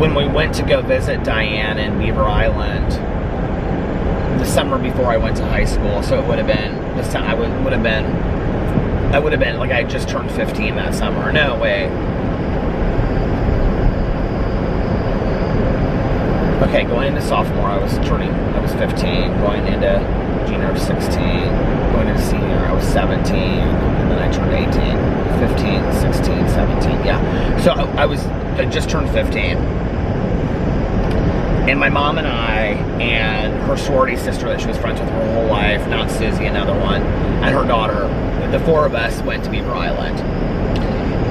when we went to go visit Diane in Beaver Island the summer before I went to high school. So it would have been this time. I would have been like I had just turned 15 that summer. No, wait. Okay, going into sophomore, I was 15. Going into junior, 16. Going into senior, I was 17. And then I turned 18. 15, 16, 17. Yeah. So I just turned 15. And my mom and I and her sorority sister that she was friends with her whole life, not Susie, another one, and her daughter, the four of us went to Beaver Island.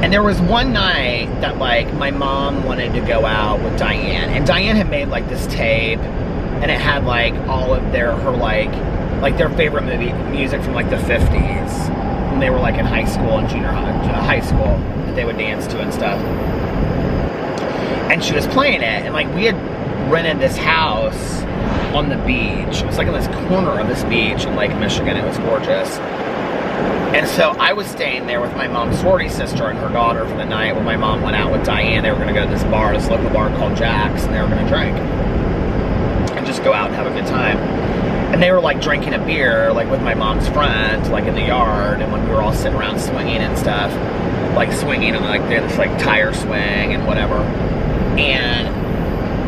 And there was one night that like my mom wanted to go out with Diane, and Diane had made like this tape, and it had like all of their favorite music from like the 50s when they were like in high school and junior high school that they would dance to and stuff. And she was playing it, and like we had rented this house on the beach. It was like in this corner of this beach in Lake Michigan. It was gorgeous. And so I was staying there with my mom's sorority sister and her daughter for the night when my mom went out with Diane. They were going to go to this local bar called Jack's, and they were going to drink and just go out and have a good time. And they were like drinking a beer like with my mom's friend, like in the yard, and when we were all sitting around swinging and stuff, like swinging and like this like tire swing and whatever. And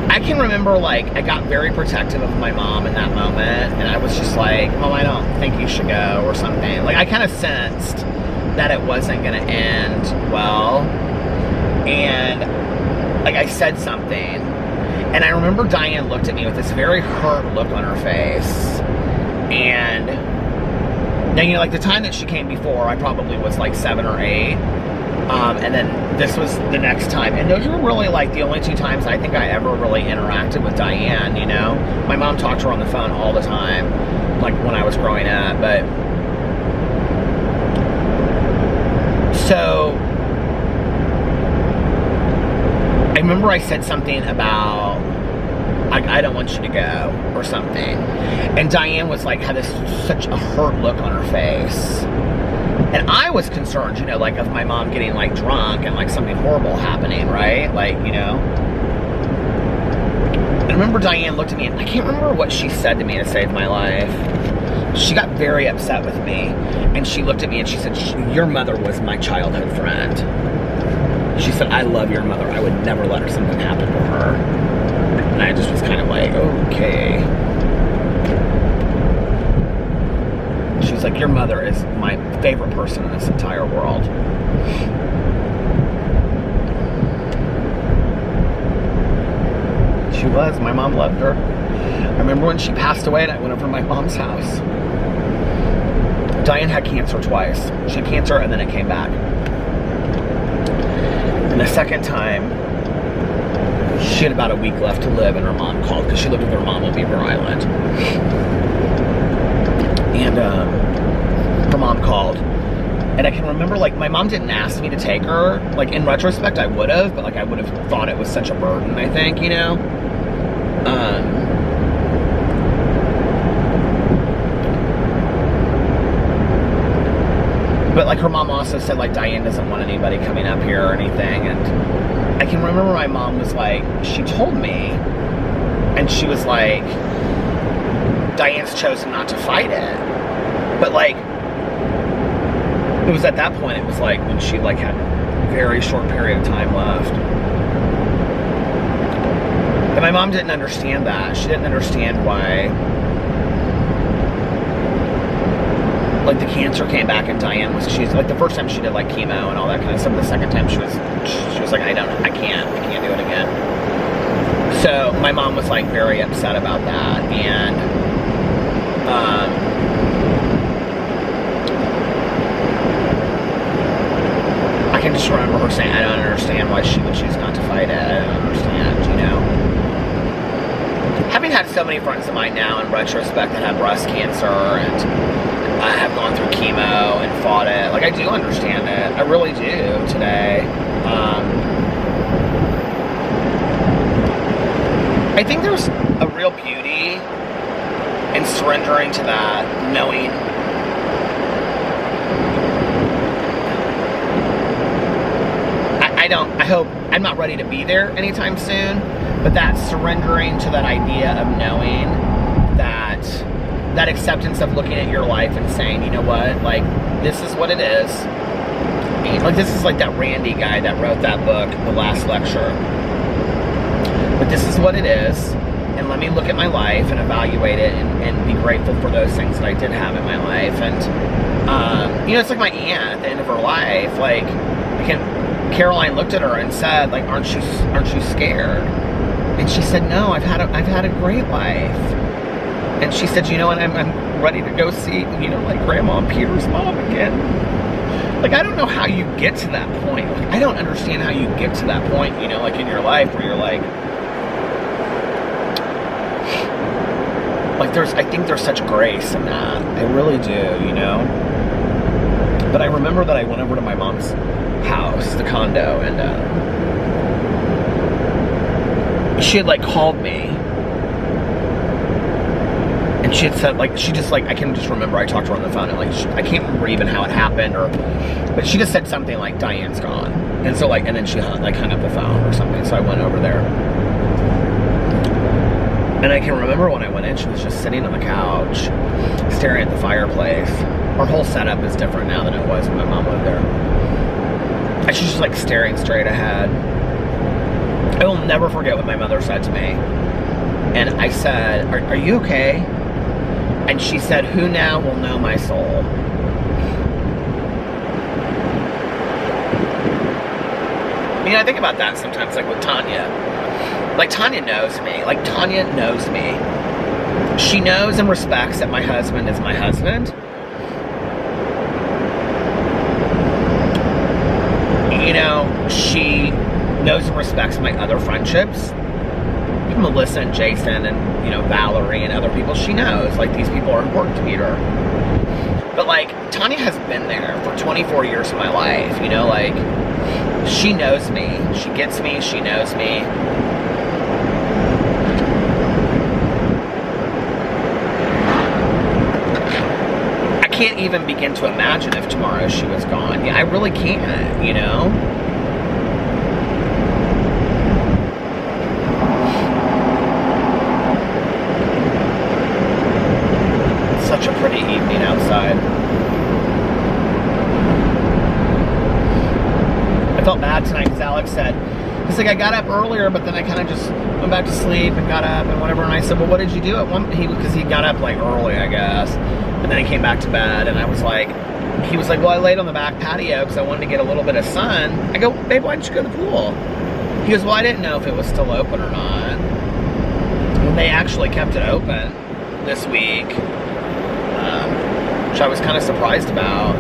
I can remember, like, I got very protective of my mom in that moment, and I was just like, Mom, I don't think you should go, or something. Like, I kind of sensed that it wasn't going to end well, and, like, I said something, and I remember Diane looked at me with this very hurt look on her face, and now, you know, like, the time that she came before, I probably was, like, 7 or 8, and then this was the next time. And those were really like the only 2 times I think I ever really interacted with Diane, you know? My mom talked to her on the phone all the time, like when I was growing up. But so I remember I said something about like, I don't want you to go or something. And Diane was like, had such a hurt look on her face. And I was concerned, you know, like of my mom getting like drunk and like something horrible happening, right? Like, you know. I remember Diane looked at me, and I can't remember what she said to me to save my life. She got very upset with me, and she looked at me and she said, your mother was my childhood friend. She said, I love your mother. I would never let her something happen to her. And I just was kind of like, okay. She was like, your mother is my favorite person in this entire world. She was. My mom loved her. I remember when she passed away and I went over to my mom's house. Diane had cancer twice. She had cancer and then it came back. And the second time, she had about a week left to live, and her mom called because she lived with her mom on Beaver Island. And her mom called. And I can remember, like, my mom didn't ask me to take her. Like, in retrospect, I would have, but, like, I would have thought it was such a burden, I think, you know? But, like, her mom also said, like, Diane doesn't want anybody coming up here or anything. And I can remember my mom was like, she told me, and she was like, Diane's chosen not to fight it. But, like, it was at that point, it was like when she, like, had a very short period of time left. And my mom didn't understand that. She didn't understand why, like, the cancer came back and Diane was, she's like, the first time she did, like, chemo and all that kind of stuff. The second time she was like, I can't do it again. So my mom was, like, very upset about that. And I can just remember her saying, I don't understand why she would choose not to fight it. I don't understand, you know. Having had so many friends of mine now in retrospect that have breast cancer and I have gone through chemo and fought it. Like, I do understand it. I really do today. I think there's a real beauty in surrendering to that, knowing I hope, I'm not ready to be there anytime soon, but that surrendering to that idea of knowing that acceptance of looking at your life and saying, you know what, like, this is what it is. And, like, this is like that Randy guy that wrote that book, The Last Lecture. But this is what it is, and let me look at my life and evaluate it and be grateful for those things that I did have in my life. And, you know, it's like my aunt at the end of her life, like, Caroline looked at her and said, like, aren't you scared? And she said, no, I've had a great life. And she said, you know what, I'm ready to go see, you know, like, Grandma and Peter's mom again. Like, I don't know how you get to that point. Like, I don't understand how you get to that point, you know, like, in your life where you're like, I think there's such grace in that. I really do, you know. But I remember that I went over to my mom's house, the condo, and she had, like, called me. And she had said, like, she just, like, I can just remember I talked to her on the phone, and, like, I can't remember even how it happened, but she just said something like, Diane's gone. And so, like, and then she hung up the phone or something, so I went over there. And I can remember when I went in, she was just sitting on the couch, staring at the fireplace. Our whole setup is different now than it was when my mom lived there. And she's just, like, staring straight ahead. I will never forget what my mother said to me. And I said, are you okay? And she said, who now will know my soul? I mean, I think about that sometimes, like, with Tanya. Like, Tanya knows me. Like, Tanya knows me. She knows and respects that my husband is my husband. You know, she knows and respects my other friendships. Melissa and Jason and, you know, Valerie and other people, she knows, like, these people are important to her. But, like, Tanya has been there for 24 years of my life, you know, like, she knows me, she gets me, she knows me. I can't even begin to imagine if tomorrow she was gone. Yeah, I really can't, you know? pretty evening outside. I felt bad tonight because Alex said, he's like, I got up earlier, but then I kind of just went back to sleep and got up and whatever. And I said, well, what did you do at one? Because he got up like early, I guess. And then he came back to bed, and I was like, he was like, well, I laid on the back patio because I wanted to get a little bit of sun. I go, babe, why didn't you go to the pool? He goes, well, I didn't know if it was still open or not. And they actually kept it open this week, which I was kind of surprised about.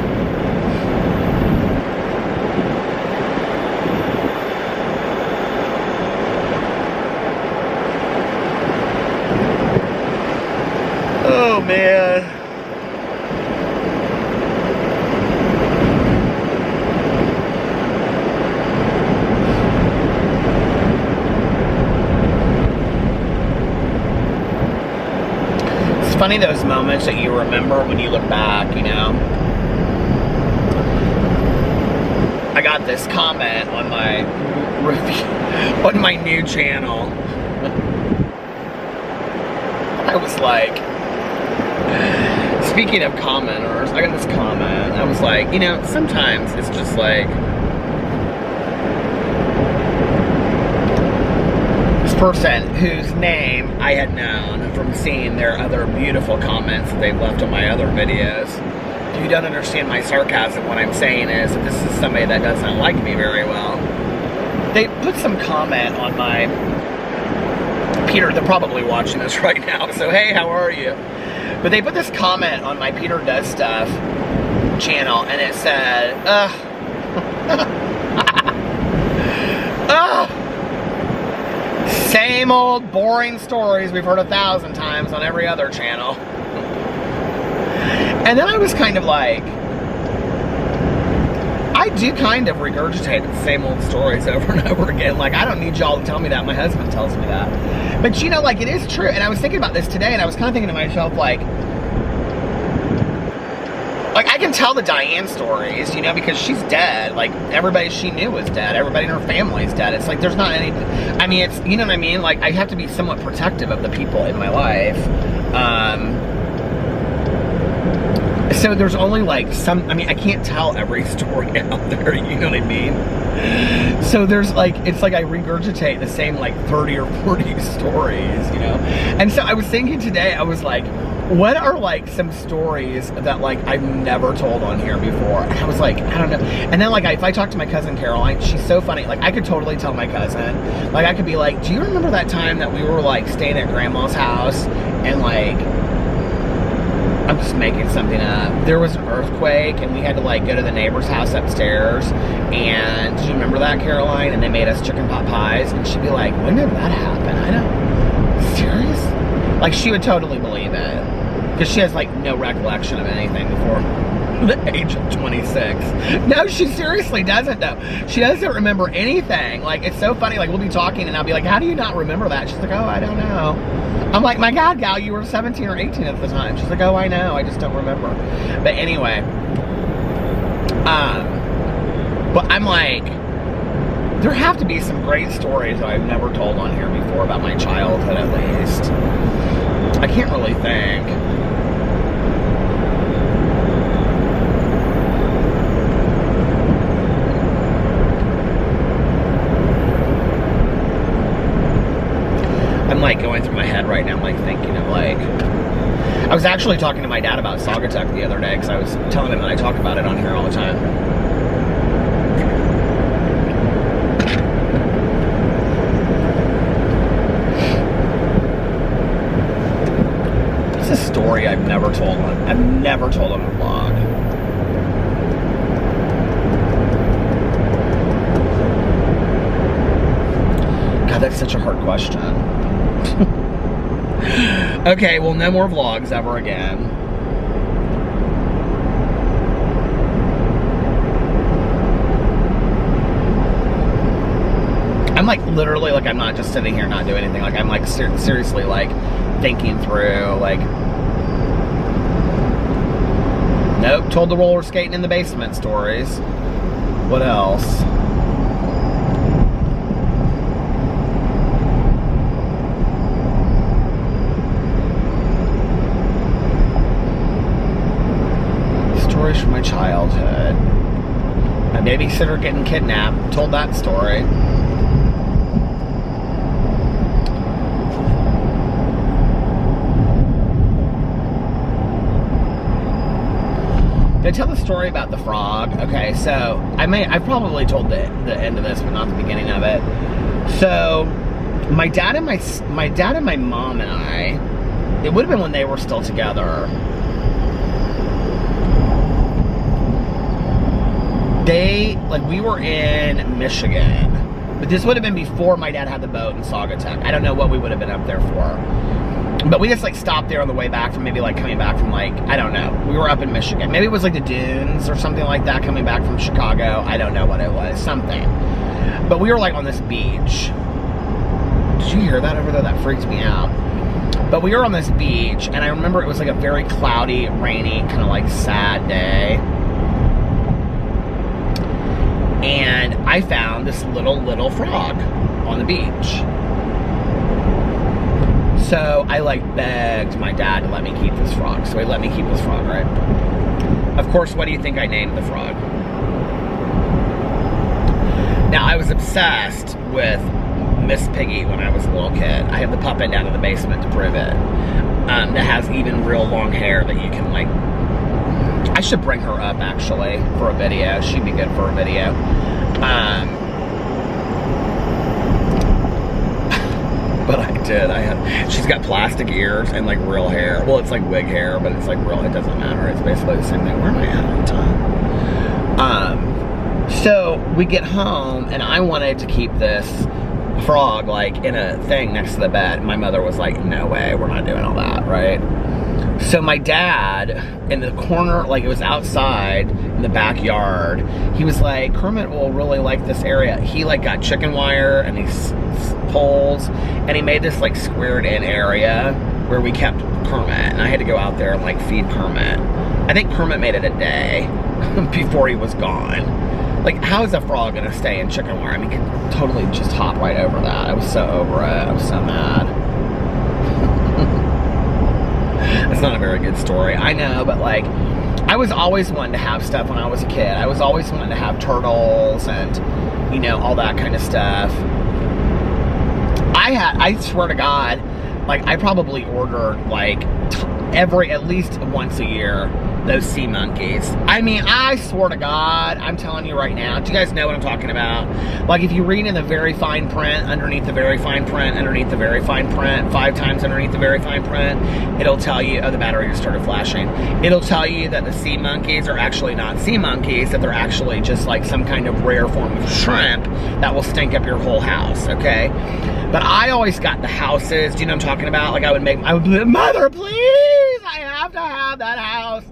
Oh, man. It's funny, those moments that you remember when you look back, you know. I got this comment on my review, on my new channel. I was like, speaking of commenters, I got this comment. I was like, you know, sometimes it's just like, this person whose name I had known from seeing their other beautiful comments that they've left on my other videos. If you don't understand my sarcasm, what I'm saying is that this is somebody that doesn't like me very well. They put some comment on my, Peter, they're probably watching this right now, so hey, how are you? But they put this comment on my Peter Does Stuff channel, and it said, same old boring stories we've heard 1,000 times on every other channel. And then I was kind of like, I do kind of regurgitate the same old stories over and over again. Like, I don't need y'all to tell me that. My husband tells me that. But, you know, like, it is true. And I was thinking about this today, and I was kind of thinking to myself, like, I can tell the Diane stories, you know, because she's dead. Like, everybody she knew was dead. Everybody in her family's dead. It's like, there's not any, I mean, it's, you know what I mean? Like, I have to be somewhat protective of the people in my life. So there's only like some, I mean, I can't tell every story out there, you know what I mean? So there's like, it's like I regurgitate the same like 30 or 40 stories, you know? And so I was thinking today, I was like, what are like some stories that like I've never told on here before? And I was like, I don't know. And then like if I talk to my cousin Caroline, she's so funny. Like I could totally tell my cousin. Like I could be like, do you remember that time that we were like staying at grandma's house and like, I'm just making something up. There was an earthquake and we had to like go to the neighbor's house upstairs. And do you remember that, Caroline? And they made us chicken pot pies. And she'd be like, when did that happen? I don't, serious? Like she would totally believe it. Because she has like no recollection of anything before the age of 26. No, she seriously doesn't though. She doesn't remember anything. Like it's so funny, like we'll be talking and I'll be like, how do you not remember that? She's like, oh, I don't know. I'm like, my God, gal, you were 17 or 18 at the time. She's like, oh, I know, I just don't remember. But anyway, but I'm like, there have to be some great stories that I've never told on here before about my childhood at least. I can't really think. I'm like going through my head right now, I'm like thinking of like, I was actually talking to my dad about Saugatuck the other day because I was telling him that I talk about it on here all the time. It's a story I've never told on a vlog. God, that's such a hard question. Okay, well, no more vlogs ever again. I'm like literally like I'm not just sitting here not doing anything. Like I'm like seriously like thinking through like, nope, told the roller skating in the basement stories. What else? gosh, from my childhood. My babysitter getting kidnapped. Told that story. Did I tell the story about the frog? Okay, so I probably told the end of this, but not the beginning of it. So my dad and my mom and I, it would have been when they were still together. We were in Michigan, but this would have been before my dad had the boat in Saugatuck. I don't know what we would have been up there for. But we just stopped there on the way back from maybe coming back from I don't know. We were up in Michigan. Maybe it was the dunes or something like that coming back from Chicago. I don't know what it was. Something. But we were on this beach. Did you hear that over there? That freaked me out. But we were on this beach, and I remember it was a very cloudy, rainy, kind of sad day. And I found this little frog on the beach. So I begged my dad to let me keep this frog. So he let me keep this frog, right? Of course, what do you think I named the frog? Now, I was obsessed with Miss Piggy when I was a little kid. I have the puppet down in the basement to prove it. That has even real long hair that you can I should bring her up actually for a video. She'd be good for a video. But I did. She's got plastic ears and real hair. Well, it's wig hair, but it's real. It doesn't matter. It's basically the same thing. Where am I at on time? So we get home, and I wanted to keep this frog in a thing next to the bed. My mother was like, "No way, we're not doing all that," right? So my dad, in the corner, it was outside in the backyard, he was like, "Kermit will really like this area." He got chicken wire and these poles, and he made this squared in area where we kept Kermit, and I had to go out there and feed Kermit. I think Kermit made it a day before he was gone. How is a frog gonna stay in chicken wire? I mean, you could totally just hop right over that. I was so over it. I was so mad. It's not a very good story, I know, but I was always wanting to have stuff when I was a kid. I was always wanting to have turtles and, all that kind of stuff. I swear to God, I probably ordered at least once a year those sea monkeys. I mean, I swear to God, I'm telling you right now. Do you guys know what I'm talking about? If you read in the very fine print, underneath the very fine print, underneath the very fine print, 5 times underneath the very fine print, it'll tell you, oh, the battery just started flashing. It'll tell you that the sea monkeys are actually not sea monkeys, that they're actually just some kind of rare form of shrimp that will stink up your whole house, okay? But I always got the houses. Do you know what I'm talking about? I would be, "Mother, please, I have to have that house."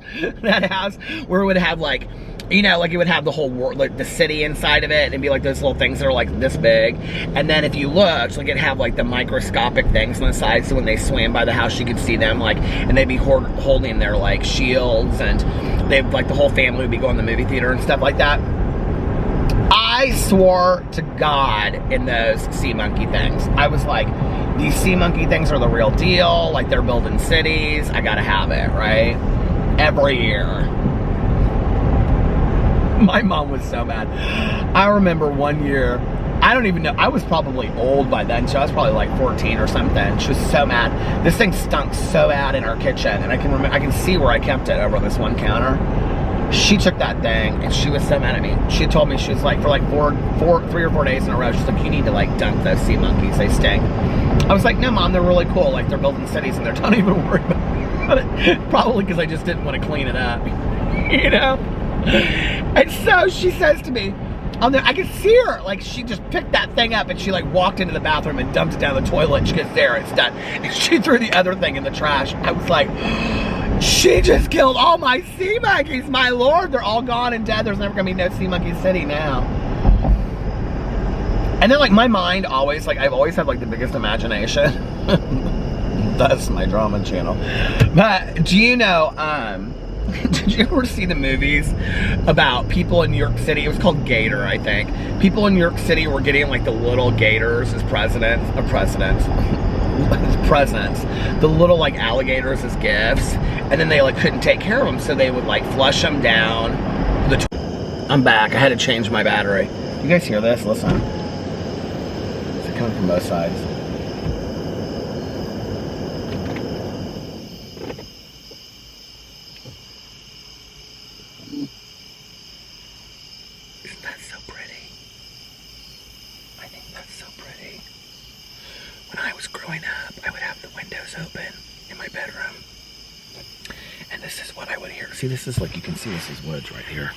That house where it would have it would have the whole world, the city inside of it, and it'd be those little things that are this big. And then if you looked, it'd have the microscopic things on the side, so when they swam by the house, you could see them, and they'd be holding their shields, and they'd the whole family would be going to the movie theater and stuff like that. I swore to God in those sea monkey things. I was these sea monkey things are the real deal. They're building cities. I gotta have it, right? Every year. My mom was so mad. I remember one year, I don't even know, I was probably old by then, so I was probably 14 or something. She was so mad. This thing stunk so bad in our kitchen, and I can see where I kept it over on this one counter. She took that thing, and she was so mad at me. She told me, she was for 3 or 4 days in a row, she's like, "You need to dunk those sea monkeys, they stink." I was like, "No, Mom, they're really cool. They're building cities, and don't even worry about it." Probably because I just didn't want to clean it up, And so she says to me, I could see her, she just picked that thing up, and she walked into the bathroom and dumped it down the toilet, and she gets there, it's done. And she threw the other thing in the trash. I was like, she just killed all my sea monkeys, my lord. They're all gone and dead. There's never gonna be no sea monkey city now. And then my mind always, I've always had the biggest imagination. That's my drama channel. But do you know, did you ever see the movies about people in New York City? It was called Gator, I think. People in New York City were getting the little gators as presents, the little alligators as gifts, and then they like couldn't take care of them, so they would like flush them down the I'm back. I had to change my battery. You guys hear this? Listen. It's coming from both sides. Isn't that so pretty? I think that's so pretty. When I was growing up, I would have the windows open in my bedroom. And this is what I would hear. See, this is like, you can see this is woods right here.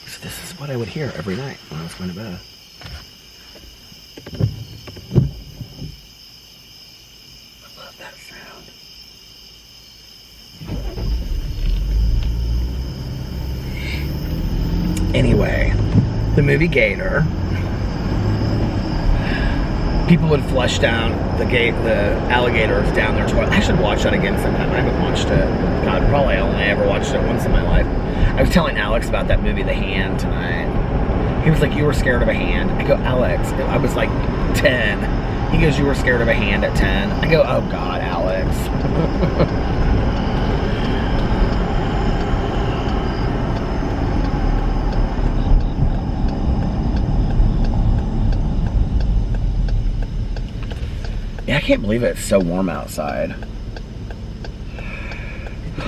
So this is what I would hear every night when I was going to bed. I love that sound. Anyway, the movie Gator. People would flush down the alligators down their toilet. I should watch that again sometime. I haven't watched it. God, probably only ever watched it once in my life. I was telling Alex about that movie, The Hand, tonight. He was like, you were scared of a hand. I go, Alex, I was like 10. He goes, you were scared of a hand at 10. I go, oh God, Alex. Yeah, I can't believe it's so warm outside.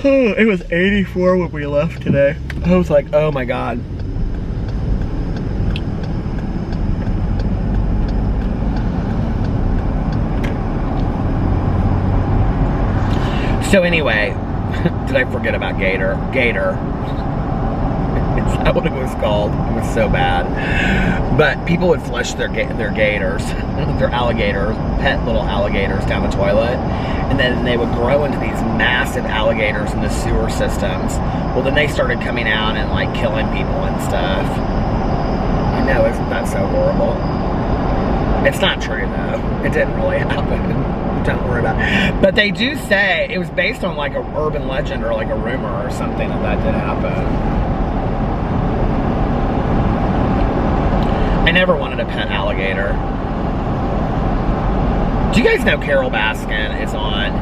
It was 84 when we left today. I was like, oh my God. So anyway, did I forget about Gator? Gator. Is that what it was called? It was so bad. But people would flush their gators, their alligators, pet little alligators down the toilet, and then they would grow into these massive alligators in the sewer systems. Well, then they started coming out and like killing people and stuff. I know, isn't that so horrible? It's not true though. It didn't really happen. Don't worry about it. But they do say it was based on like an urban legend or like a rumor or something that did happen. I never wanted a pet alligator. Do you guys know Carol Baskin is on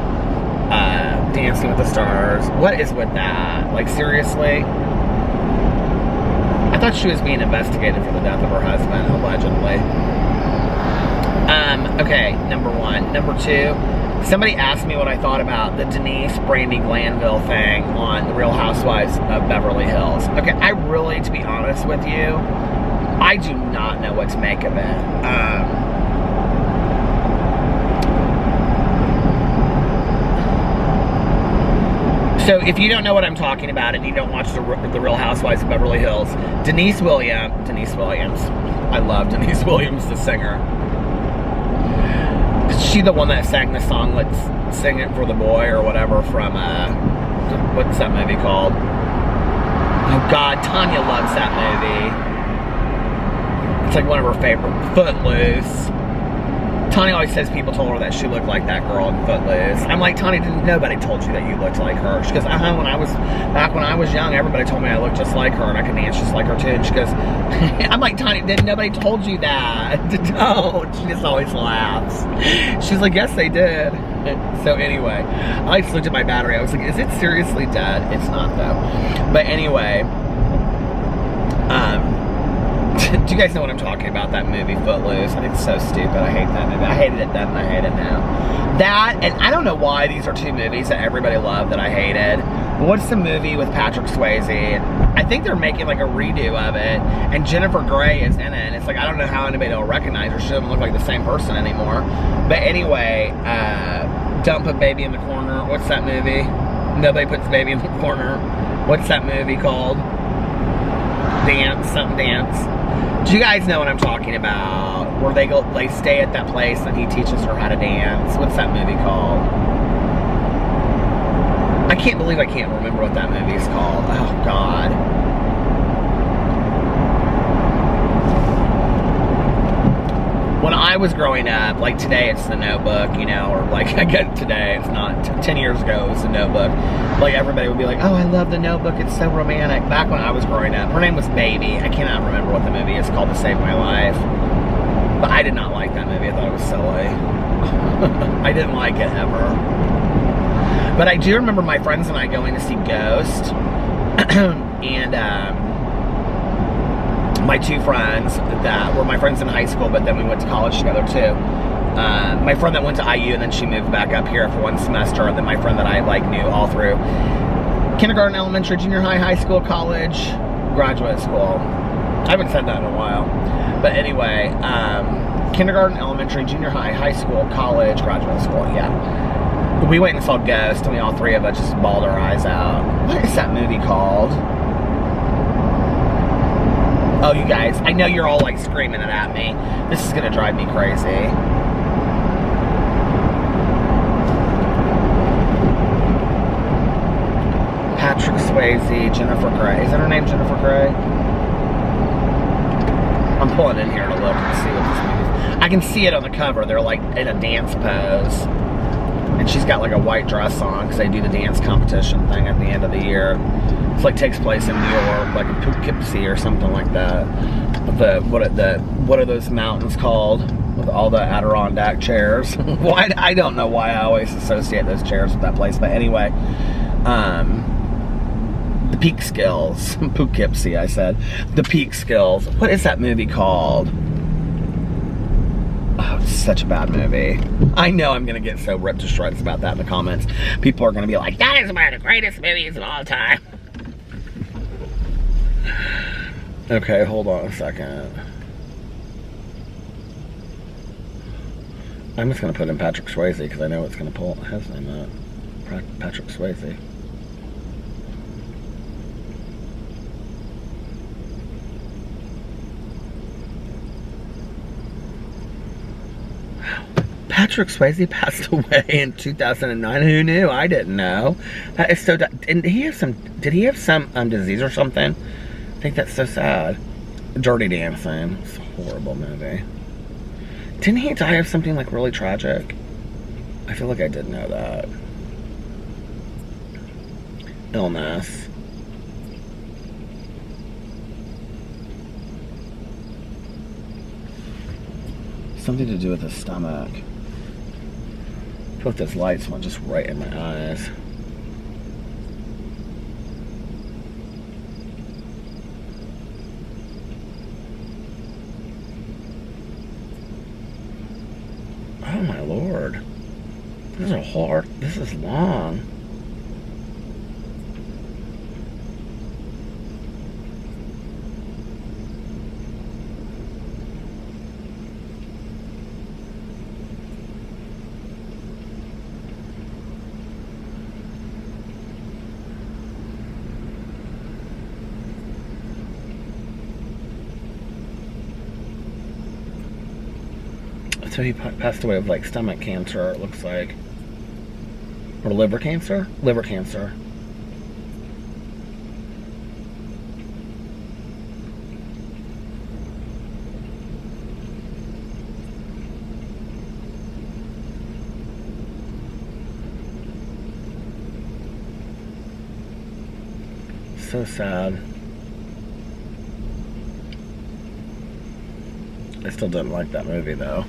Dancing with the Stars? What is with that? Like, seriously? I thought she was being investigated for the death of her husband, allegedly. Okay, number one. Number two, somebody asked me what I thought about the Denise Brandy Glanville thing on The Real Housewives of Beverly Hills. Okay, I really, to be honest with you, I do not know what to make of it. So if you don't know what I'm talking about and you don't watch the Real Housewives of Beverly Hills, Denise Williams, I love Denise Williams, the singer. Is she the one that sang the song, Let's Sing It for the Boy or whatever from, what's that movie called? Oh God, Tanya loves that movie. It's like one of her favorite. Footloose. Tanya always says people told her that she looked like that girl in Footloose. I'm like, Tanya, nobody told you that you looked like her. She goes, back when I was young, everybody told me I looked just like her and I could dance just like her too. And she goes, I'm like, Tanya, nobody told you that. Don't. She just always laughs. She's like, yes, they did. So anyway, I just looked at my battery. I was like, is it seriously dead? It's not though. But anyway, do you guys know what I'm talking about? That movie, Footloose. I think it's so stupid. I hate that movie. I hated it then and I hate it now. That, and I don't know why these are two movies that everybody loved that I hated. What's the movie with Patrick Swayze? I think they're making like a redo of it, and Jennifer Grey is in it. And it's like, I don't know how anybody will recognize her. She doesn't look like the same person anymore. But anyway, Don't Put Baby in the Corner. What's that movie? Nobody Puts Baby in the Corner. What's that movie called? Dance, something dance. Do you guys know what I'm talking about? Where they stay at that place and he teaches her how to dance. What's that movie called? I can't believe I can't remember what that movie is called. Oh God. When I was growing up, like today it's The Notebook, you know, or like I get today, it's not, 10 years ago it was The Notebook. Like everybody would be like, oh, I love The Notebook, it's so romantic. Back when I was growing up, her name was Baby. I cannot remember what the movie is called to save my life. But I did not like that movie. I thought it was silly. I didn't like it ever. But I do remember my friends and I going to see Ghost. And my two friends that were my friends in high school, but then we went to college together too. My friend that went to IU and then she moved back up here for one semester, and then my friend that I knew all through kindergarten, elementary, junior high, high school, college, graduate school. I haven't said that in a while. But anyway, kindergarten, elementary, junior high, high school, college, graduate school, yeah. We went and saw Ghost, and we all three of us just bawled our eyes out. What is that movie called? Oh, you guys, I know you're all screaming it at me. This is gonna drive me crazy. Patrick Swayze, Jennifer Grey. Is that her name, Jennifer Grey? I'm pulling in here to look and see what this movie is. I can see it on the cover. They're in a dance pose. And she's got a white dress on because they do the dance competition thing at the end of the year. It's takes place in New York, in Poughkeepsie or something like that. What are those mountains called with all the Adirondack chairs? Why I don't know why I always associate those chairs with that place, but anyway, the Peak Skills, Poughkeepsie. I said the Peak Skills. What is that movie called? Oh, it's such a bad movie. I know I'm gonna get so ripped to shreds about that in the comments. People are gonna be like, that is one of the greatest movies of all time. Okay, hold on a second. I'm just gonna put in Patrick Swayze because I know it's gonna pull his name up. Patrick Swayze. Patrick Swayze passed away in 2009. Who knew? I didn't know. That is so. Did he have some disease or something? I think that's so sad. Dirty Dancing. It's a horrible movie. Didn't he die of something really tragic? I feel like I did know that. Illness. Something to do with his stomach. I feel like this light's just right in my eyes. Oh my lord. This is hard. This is long. So he passed away of stomach cancer, it looks like. Or liver cancer? Liver cancer. So sad. I still didn't like that movie though.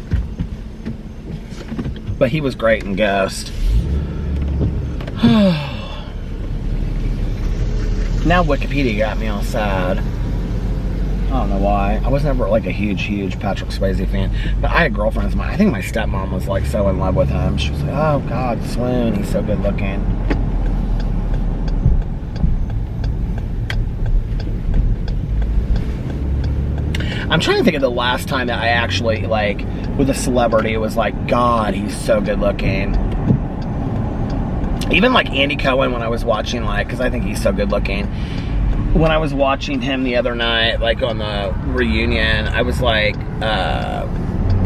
But he was great in Ghost. Now Wikipedia got me all sad. I don't know why. I was never a huge Patrick Swayze fan. But I had girlfriends. I think my stepmom was so in love with him. She was like, oh God, swoon, he's so good looking. I'm trying to think of the last time that I actually, with a celebrity, it was God, he's so good looking. Even Andy Cohen, when I was watching, because I think he's so good looking. When I was watching him the other night, on the reunion, I was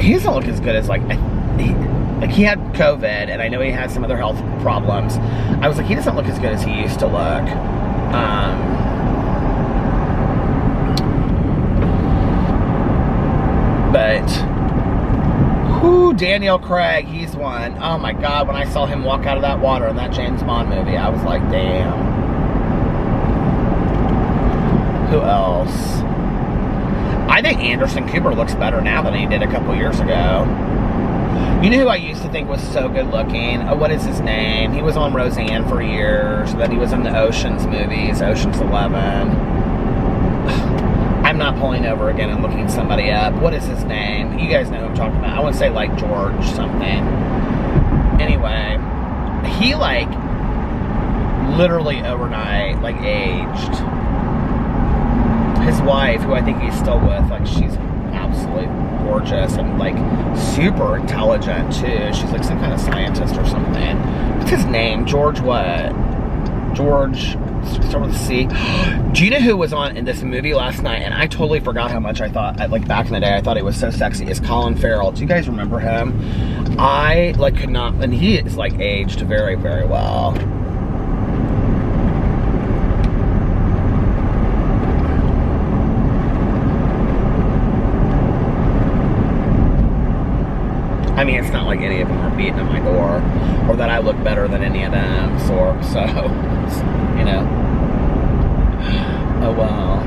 he doesn't look as good as, he had COVID, and I know he had some other health problems. I was he doesn't look as good as he used to look. But, whoo, Daniel Craig, he's one. Oh my God, when I saw him walk out of that water in that James Bond movie, I was like, damn. Who else? I think Anderson Cooper looks better now than he did a couple years ago. You know who I used to think was so good looking? Oh, what is his name? He was on Roseanne for years. Then he was in the Ocean's movies, Ocean's 11. I'm not pulling over again and looking somebody up. What is his name? You guys know who I'm talking about. I want to say like George something. Anyway, he like literally overnight like aged. His wife, who I think he's still with, like she's absolutely gorgeous and like super intelligent too. She's like some kind of scientist or something. What's his name? George what? George, start with a C. Do you know who was on in this movie last night? And I totally forgot how much I thought, like back in the day, I thought he was so sexy. Is Colin Farrell. Do you guys remember him? I like could not, and he is like aged very, very well. I mean, it's not like any of them are beating at my door, or that I look better than any of them, so, you know. Oh, well.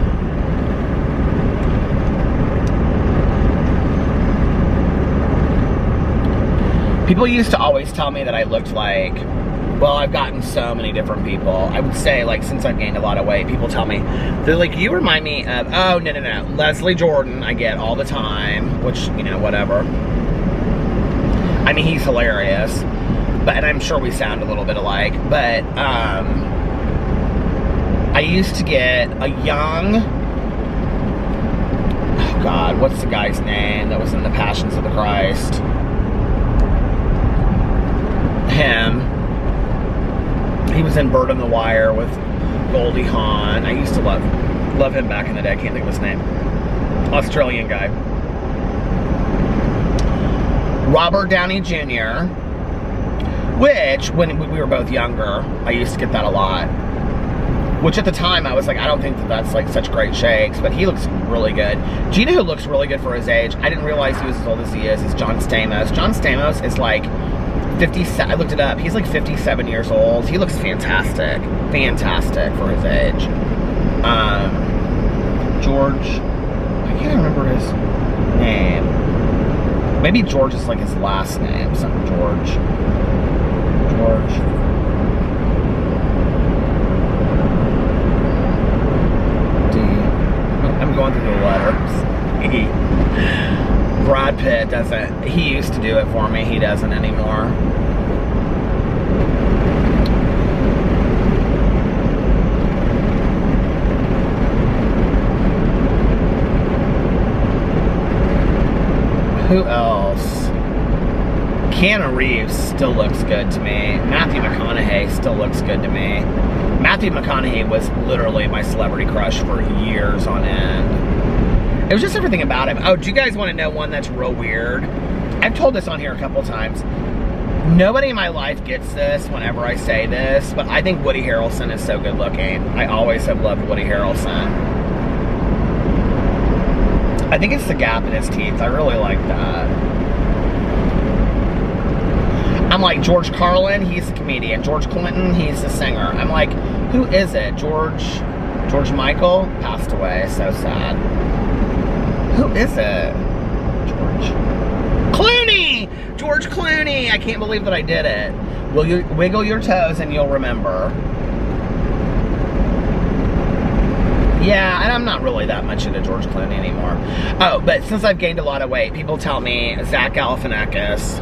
People used to always tell me that I looked like, well, I've gotten so many different people. I would say, like, since I've gained a lot of weight, people tell me, they're like, you remind me of, oh, no, Leslie Jordan, I get all the time, which, you know, whatever. I mean, he's hilarious, and I'm sure we sound a little bit alike, but I used to get a young, oh God, what's the guy's name that was in the Passions of the Christ? Him. He was in Bird on the Wire with Goldie Hawn. I used to love him back in the day. I can't think of his name. Australian guy. Robert Downey Jr., which, when we were both younger, I used to get that a lot. Which at the time, I was like, I don't think that that's like such great shakes, but he looks really good. Do you know who looks really good for his age? I didn't realize he was as old as he is. It's John Stamos. John Stamos is like 57. I looked it up. He's like 57 years old. He looks fantastic. Fantastic for his age. George, I can't remember his name. Maybe George is like his last name. Something George. D. I'm going through the letters. Brad Pitt doesn't. He used to do it for me. He doesn't anymore. Who else? Keanu Reeves still looks good to me. Matthew McConaughey still looks good to me. Matthew McConaughey was literally my celebrity crush for years on end. It was just everything about him. Oh, do you guys want to know one that's real weird? I've told this on here a couple times. Nobody in my life gets this whenever I say this, but I think Woody Harrelson is so good looking. I always have loved Woody Harrelson. I think it's the gap in his teeth. I really like that. I'm like, George Carlin, he's the comedian. George Clinton, he's the singer. I'm like, who is it? George Michael passed away. So sad. Who is it? George Clooney. I can't believe that I did it. Will you wiggle your toes and you'll remember? Yeah, and I'm not really that much into George Clooney anymore. Oh, but since I've gained a lot of weight, people tell me Zach Galifianakis.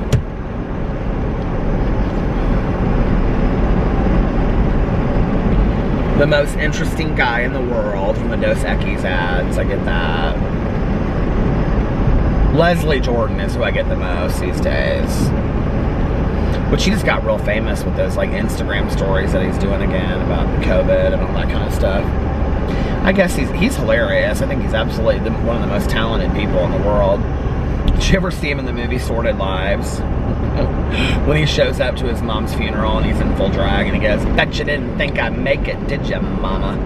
The most interesting guy in the world from the Dos Equis ads. I get that. Leslie Jordan is who I get the most these days. But she just got real famous with those like Instagram stories that he's doing again about the COVID and all that kind of stuff. I guess he's hilarious. I think he's absolutely one of the most talented people in the world. Did you ever see him in the movie Sordid Lives? When he shows up to his mom's funeral and he's in full drag and he goes, "Bet you didn't think I'd make it, did you, mama?"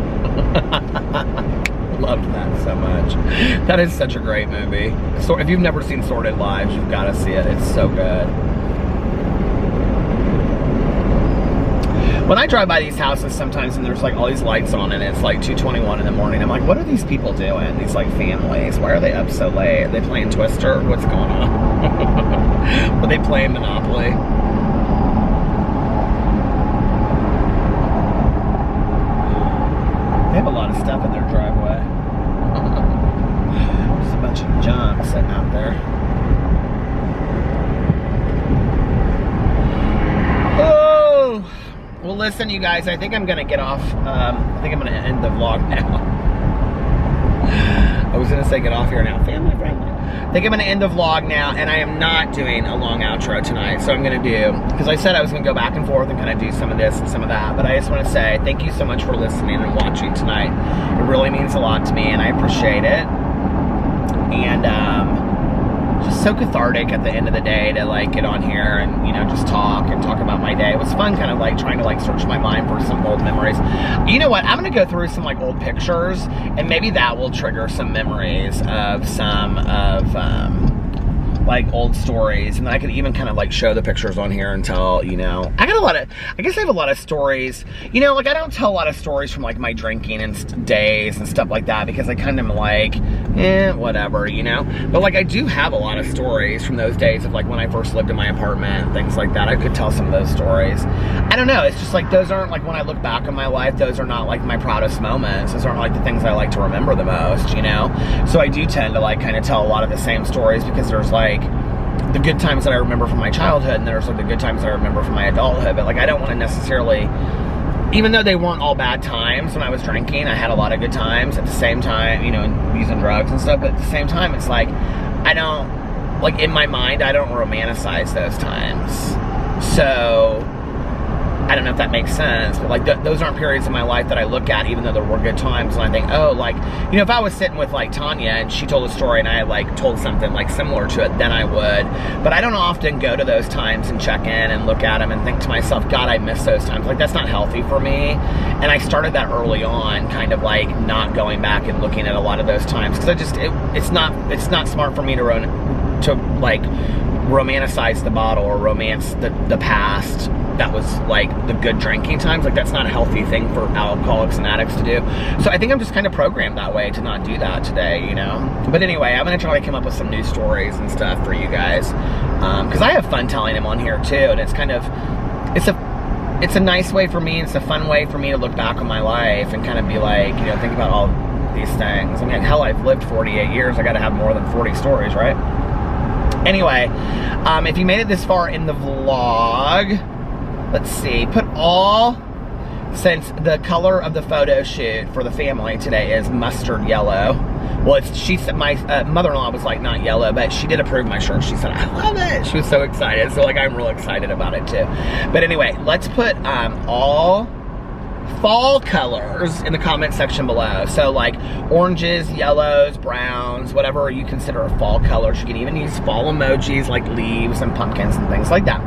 Loved that so much. That is such a great movie. So if you've never seen Sordid Lives, you've got to see it. It's so good. When I drive by these houses sometimes and there's like all these lights on and it's like 2:21 in the morning, I'm like, what are these people doing? These like families, why are they up so late? Are they playing Twister? What's going on? Are they playing Monopoly? They have a lot of stuff in their driveway. There's a bunch of junk sitting out there. Oh! Well, listen, you guys, I think I'm going to get off. I think I'm going to end the vlog now. I was going to say get off here now. Family friendly. I think I'm going to end the vlog now, and I am not doing a long outro tonight. So I'm going to do, because I said I was going to go back and forth and kind of do some of this and some of that, but I just want to say thank you so much for listening and watching tonight. It really means a lot to me, and I appreciate it. And just so cathartic at the end of the day to like get on here and, you know, just talk about my day. It was fun kind of like trying to like search my mind for some old memories. You know what? I'm going to go through some like old pictures, and maybe that will trigger some memories of some of like old stories, and I could even kind of like show the pictures on here and tell, you know, I guess I have a lot of stories, you know, like I don't tell a lot of stories from like my drinking and days and stuff like that, because I kind of like, whatever, you know, but like I do have a lot of stories from those days of like when I first lived in my apartment, things like that. I could tell some of those stories. I don't know, it's just like those aren't like, when I look back on my life, those are not like my proudest moments. Those aren't like the things I like to remember the most, you know, so I do tend to like kind of tell a lot of the same stories, because there's like the good times that I remember from my childhood, and there's like the good times that I remember from my adulthood. But like I don't want to necessarily, even though they weren't all bad times when I was drinking, I had a lot of good times at the same time, you know, and using drugs and stuff, but at the same time it's like I don't, like in my mind I don't romanticize those times. So I don't know if that makes sense, but like those aren't periods in my life that I look at, even though there were good times, and I think, oh, like, you know, if I was sitting with like Tanya and she told a story and I like told something like similar to it, then I would. But I don't often go to those times and check in and look at them and think to myself, God, I miss those times. Like that's not healthy for me. And I started that early on, kind of like not going back and looking at a lot of those times, because I just it's not smart for me to like romanticize the bottle or romance the past. That was like the good drinking times. Like that's not a healthy thing for alcoholics and addicts to do. So I think I'm just kind of programmed that way to not do that today, you know. But anyway, I'm gonna try to come up with some new stories and stuff for you guys, because I have fun telling them on here too. And it's kind of, it's a nice way for me. It's a fun way for me to look back on my life and kind of be like, you know, think about all these things. I mean, hell, I've lived 48 years. I got to have more than 40 stories, right? Anyway, if you made it this far in the vlog, let's see, since the color of the photo shoot for the family today is mustard yellow. Well, she said, my mother-in-law was like, not yellow, but she did approve my shirt. She said, I love it. She was so excited. So like, I'm real excited about it too. But anyway, let's put all fall colors in the comment section below. So like oranges, yellows, browns, whatever you consider a fall colors. You can even use fall emojis like leaves and pumpkins and things like that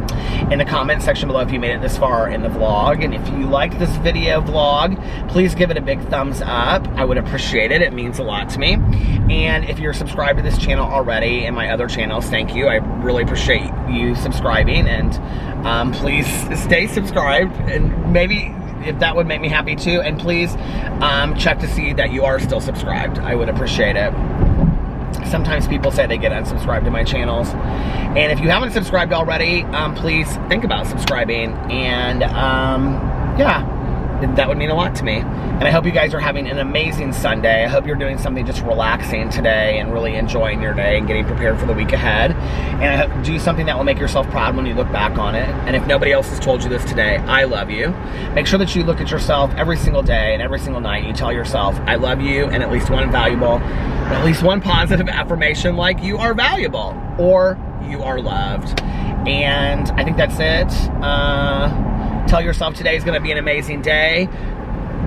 in the comment section below if you made it this far in the vlog. And if you liked this video vlog, please give it a big thumbs up. I would appreciate it. It means a lot to me. And if you're subscribed to this channel already and my other channels, thank you. I really appreciate you subscribing, and please stay subscribed, and maybe if that would make me happy too. And please check to see that you are still subscribed. I would appreciate it. Sometimes people say they get unsubscribed to my channels, and if you haven't subscribed already, please think about subscribing. And yeah, that would mean a lot to me. And I hope you guys are having an amazing Sunday. I hope you're doing something just relaxing today and really enjoying your day and getting prepared for the week ahead. And I hope do something that will make yourself proud when you look back on it. And if nobody else has told you this today, I love you. Make sure that you look at yourself every single day and every single night. You tell yourself, I love you, and at least one valuable, at least one positive affirmation like you are valuable or you are loved. And I think that's it. Tell yourself today is going to be an amazing day,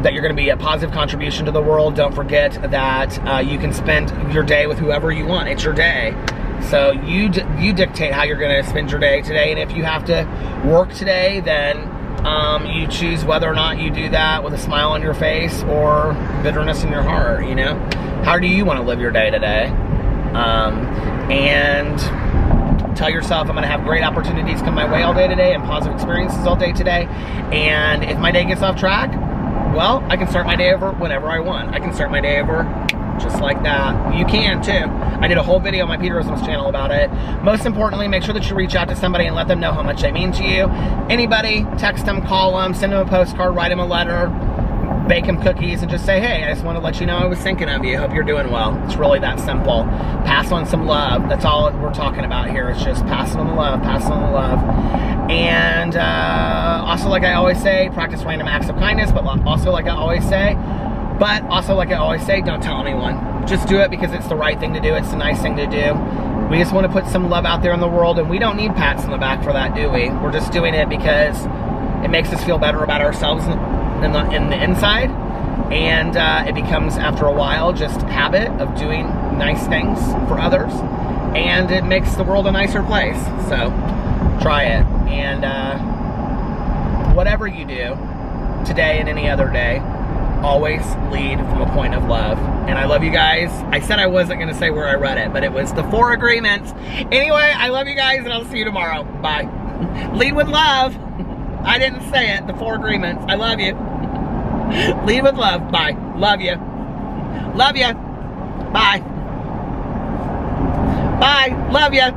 that you're going to be a positive contribution to the world. Don't forget that you can spend your day with whoever you want. It's your day. So you dictate how you're going to spend your day today. And if you have to work today, then you choose whether or not you do that with a smile on your face or bitterness in your heart, you know? How do you want to live your day today? And Tell yourself I'm going to have great opportunities come my way all day today and positive experiences all day today. And if my day gets off track, well, I can start my day over whenever I want. I can start my day over just like that. You can too. I did a whole video on my Peter Isms channel about it. Most importantly, make sure that you reach out to somebody and let them know how much they mean to you. Anybody, text them, call them, send them a postcard, write them a letter, bake them cookies, and just say, hey, I just want to let you know I was thinking of you. Hope you're doing well. It's really that simple. Pass on some love. That's all we're talking about here. It's just passing on the love, passing on the love. And also, like I always say, practice random acts of kindness, but also like I always say, don't tell anyone. Just do it because it's the right thing to do. It's the nice thing to do. We just want to put some love out there in the world, and we don't need pats on the back for that, do we? We're just doing it because it makes us feel better about ourselves in the inside, and it becomes, after a while, just habit of doing nice things for others, and it makes the world a nicer place. So try it, and whatever you do today and any other day, always lead from a point of love. And I love you guys. I said I wasn't going to say where I read it, but it was the 4 agreements. Anyway, I love you guys, and I'll see you tomorrow. Bye. Lead with love. I didn't say it. The 4 agreements. I love you. Lead with love. Bye. Love you. Love you. Bye. Bye. Love you.